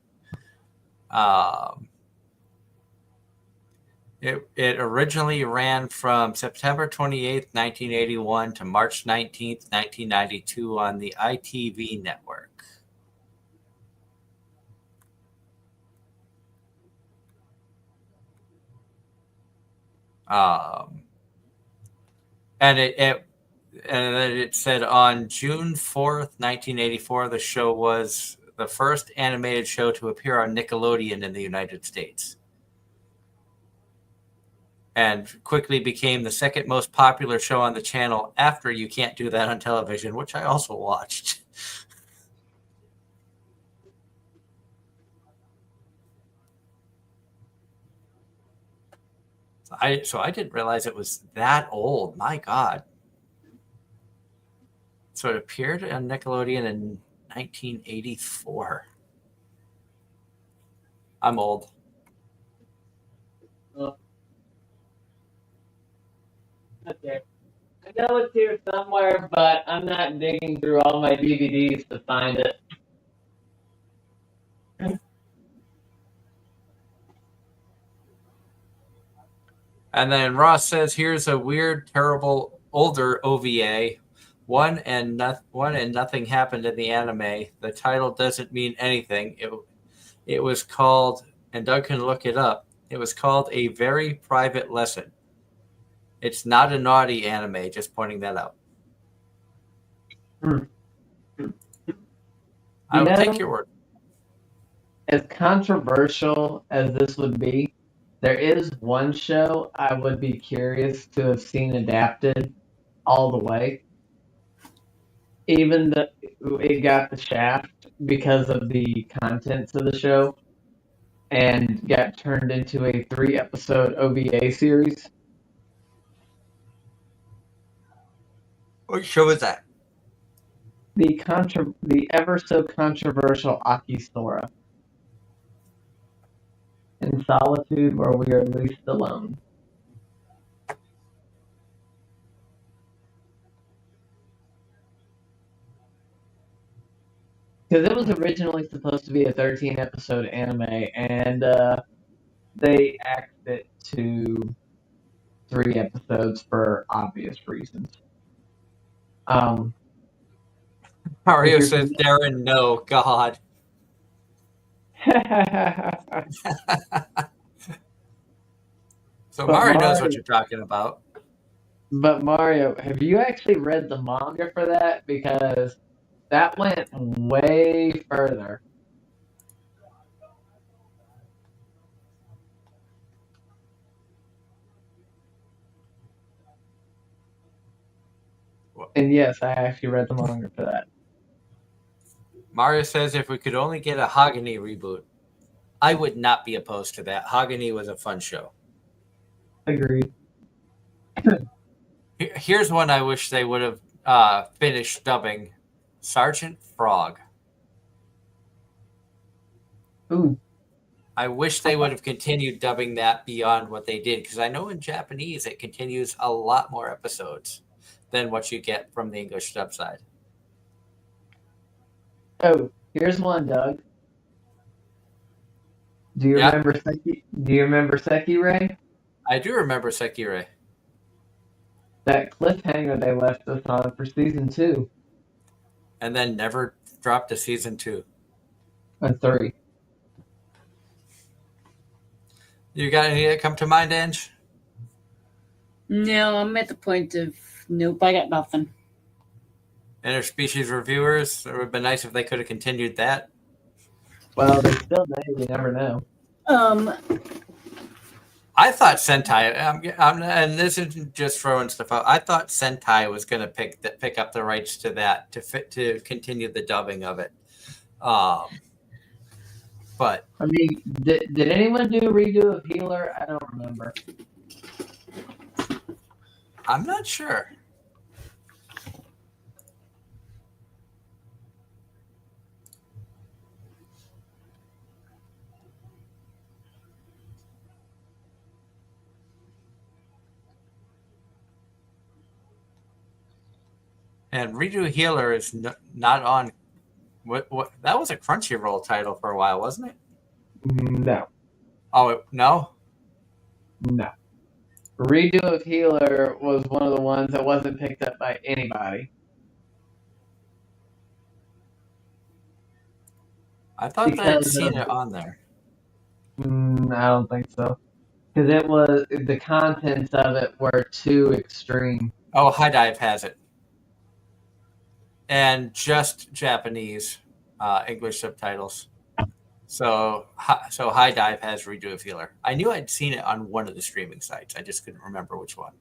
It originally ran from September 28th, 1981 to March 19th, 1992 on the ITV network. Um, And it said on June 4th, 1984, the show was the first animated show to appear on Nickelodeon in the United States. And quickly became the second most popular show on the channel after You Can't Do That on Television, which I also watched. So I didn't realize it was that old. My God. So it appeared on Nickelodeon in 1984. I'm old. Oh. Okay. I know it's here somewhere, but I'm not digging through all my DVDs to find it. And then Ross says, here's a weird, terrible, older OVA. One and nothing happened in the anime. The title doesn't mean anything. It was called, and Doug can look it up, it was called A Very Private Lesson. It's not a naughty anime, just pointing that out. I will take your word. As controversial as this would be, there is one show I would be curious to have seen adapted all the way. Even though it got the shaft because of the contents of the show and got turned into a 3-episode OVA series. What show is that? The ever so controversial Aki Sora. In solitude where we are least alone. Because it was originally supposed to be a 13-episode anime, and they axed it to 3 episodes for obvious reasons. Mario says, Darren, no, God. So Mario knows what you're talking about. But Mario, have you actually read the manga for that? Because that went way further. And yes, I actually read the manga for that. Mario says if we could only get a Hagani reboot, I would not be opposed to that. Hagani was a fun show. Agreed. Here's one I wish they would have finished dubbing. Sergeant Frog. Ooh. I wish they would have continued dubbing that beyond what they did, because I know in Japanese it continues a lot more episodes than what you get from the English dub side. Oh, here's one, Doug. Do you remember Sekirei? I do remember Sekirei. That cliffhanger they left us on for season 2. And then never dropped to season 2. And 3. You got any that come to mind, Ange? No, I'm at the point of nope, I got nothing. Interspecies reviewers, it would have been nice if they could have continued that. Well, they still may, you never know. I thought Sentai, and this isn't just throwing stuff out. I thought Sentai was going to pick up the rights to that to continue the dubbing of it. But I mean, did anyone do a redo of Healer? I don't remember. I'm not sure. And Redo Healer is not on. What that was a Crunchyroll title for a while, wasn't it? No. Oh no. No. Redo of Healer was one of the ones that wasn't picked up by anybody. I thought I'd seen it on there. I don't think so. Because the contents of it were too extreme. Oh, High Dive has it. And just Japanese English subtitles. So High Dive has Redo of Healer. I knew I'd seen it on one of the streaming sites. I just couldn't remember which one.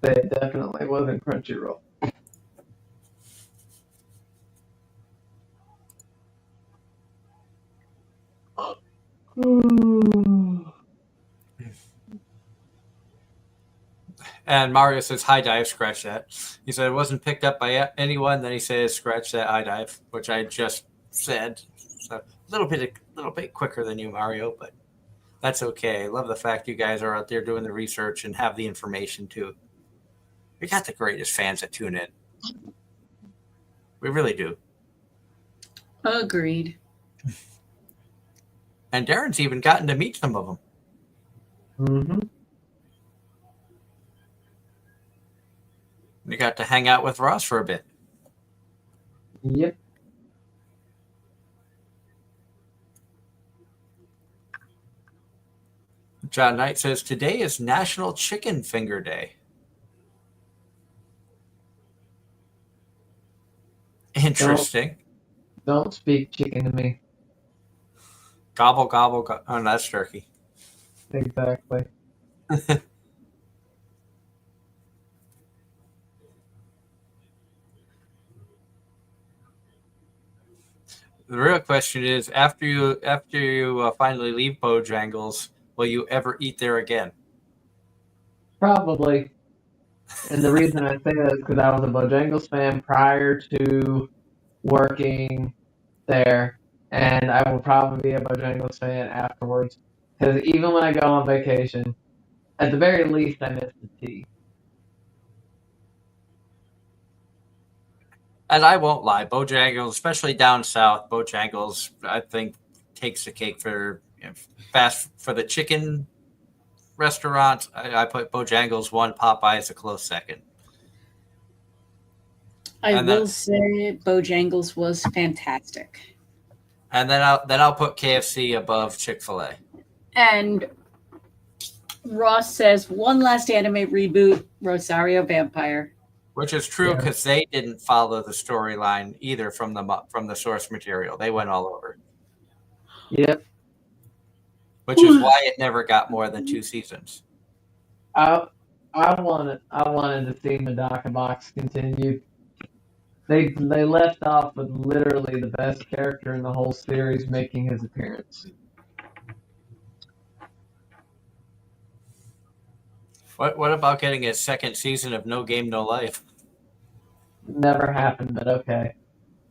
It definitely wasn't Crunchyroll. And Mario says, High Dive, scratch that. He said it wasn't picked up by anyone. Then he says, scratch that High Dive, which I just said. So a little bit quicker than you, Mario, but that's okay. I love the fact you guys are out there doing the research and have the information too. We got the greatest fans that tune in. We really do. Agreed. And Darren's even gotten to meet some of them. Mm-hmm. We got to hang out with Ross for a bit. Yep. John Knight says, today is National Chicken Finger Day. Interesting. Don't speak chicken to me. Gobble, gobble, gobble. Oh, that's turkey. Exactly. The real question is, after you finally leave Bojangles, will you ever eat there again? Probably. And the reason I say that is because I was a Bojangles fan prior to working there, and I will probably be a Bojangles fan afterwards. Because even when I go on vacation, at the very least, I miss the tea. And I won't lie, Bojangles, especially down south, Bojangles, I think, takes the cake for fast for the chicken restaurants. I put Bojangles one, Popeyes a close second. I will say Bojangles was fantastic. And then I'll put KFC above Chick-fil-A. And Ross says one last anime reboot, Rosario Vampire. Which is true because they didn't follow the storyline either from the source material. They went all over. Yep. Which is why it never got more than 2 seasons. I wanted to see Medaka Box continue. They left off with literally the best character in the whole series making his appearance. What about getting a second season of No Game No Life? Never happened, but okay.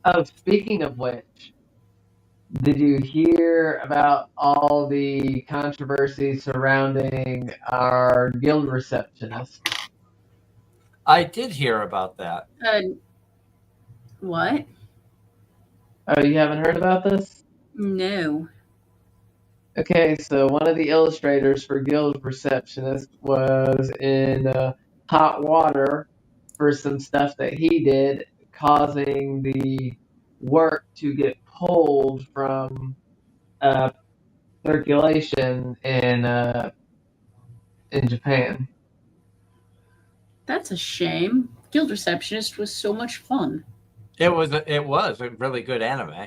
Oh, speaking of which, did you hear about all the controversy surrounding our guild receptionist? I did hear about that. What? Oh, you haven't heard about this? No. Okay, so one of the illustrators for Guild Receptionist was in hot water for some stuff that he did, causing the work to get pulled from circulation in Japan. That's a shame. Guild Receptionist was so much fun. It was a really good anime.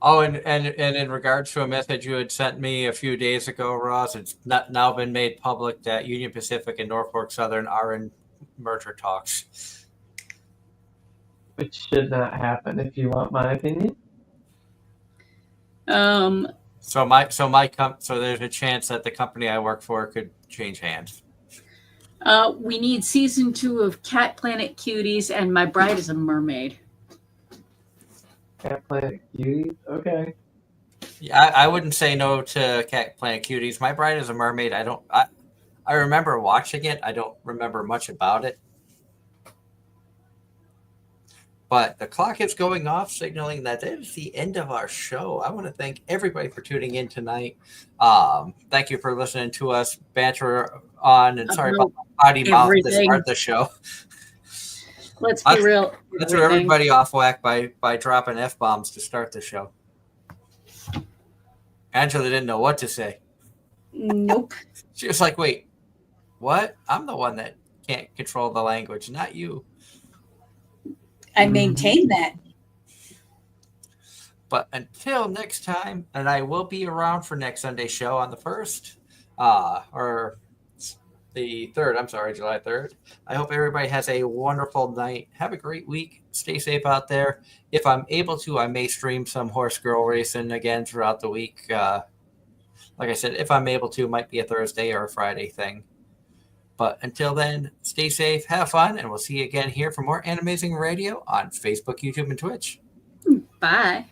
Oh, and in regards to a message you had sent me a few days ago, Ross, it's now been made public that Union Pacific and Norfolk Southern are in merger talks. Which should not happen, if you want my opinion. So there's a chance that the company I work for could change hands. We need season 2 of Cat Planet Cuties and My Bride is a Mermaid. Cat Planet Cuties? Okay. Yeah, I wouldn't say no to Cat Planet Cuties. My Bride is a Mermaid. I remember watching it. I don't remember much about it. But the clock is going off, signaling that it is the end of our show. I want to thank everybody for tuning in tonight. Thank you for listening to us banter on, and sorry about my potty mouth to start the show. Let's be real. Let's throw everybody off whack by dropping F-bombs to start the show. Angela didn't know what to say. Nope. She was like, wait, what? I'm the one that can't control the language, not you. I maintain that. But until next time, and I will be around for next Sunday's show on the 1st, or the 3rd, I'm sorry, July 3rd. I hope everybody has a wonderful night. Have a great week. Stay safe out there. If I'm able to, I may stream some horse girl racing again throughout the week. Like I said, if I'm able to, might be a Thursday or a Friday thing. But until then, stay safe, have fun, and we'll see you again here for more Anime-Zing Radio on Facebook, YouTube, and Twitch. Bye.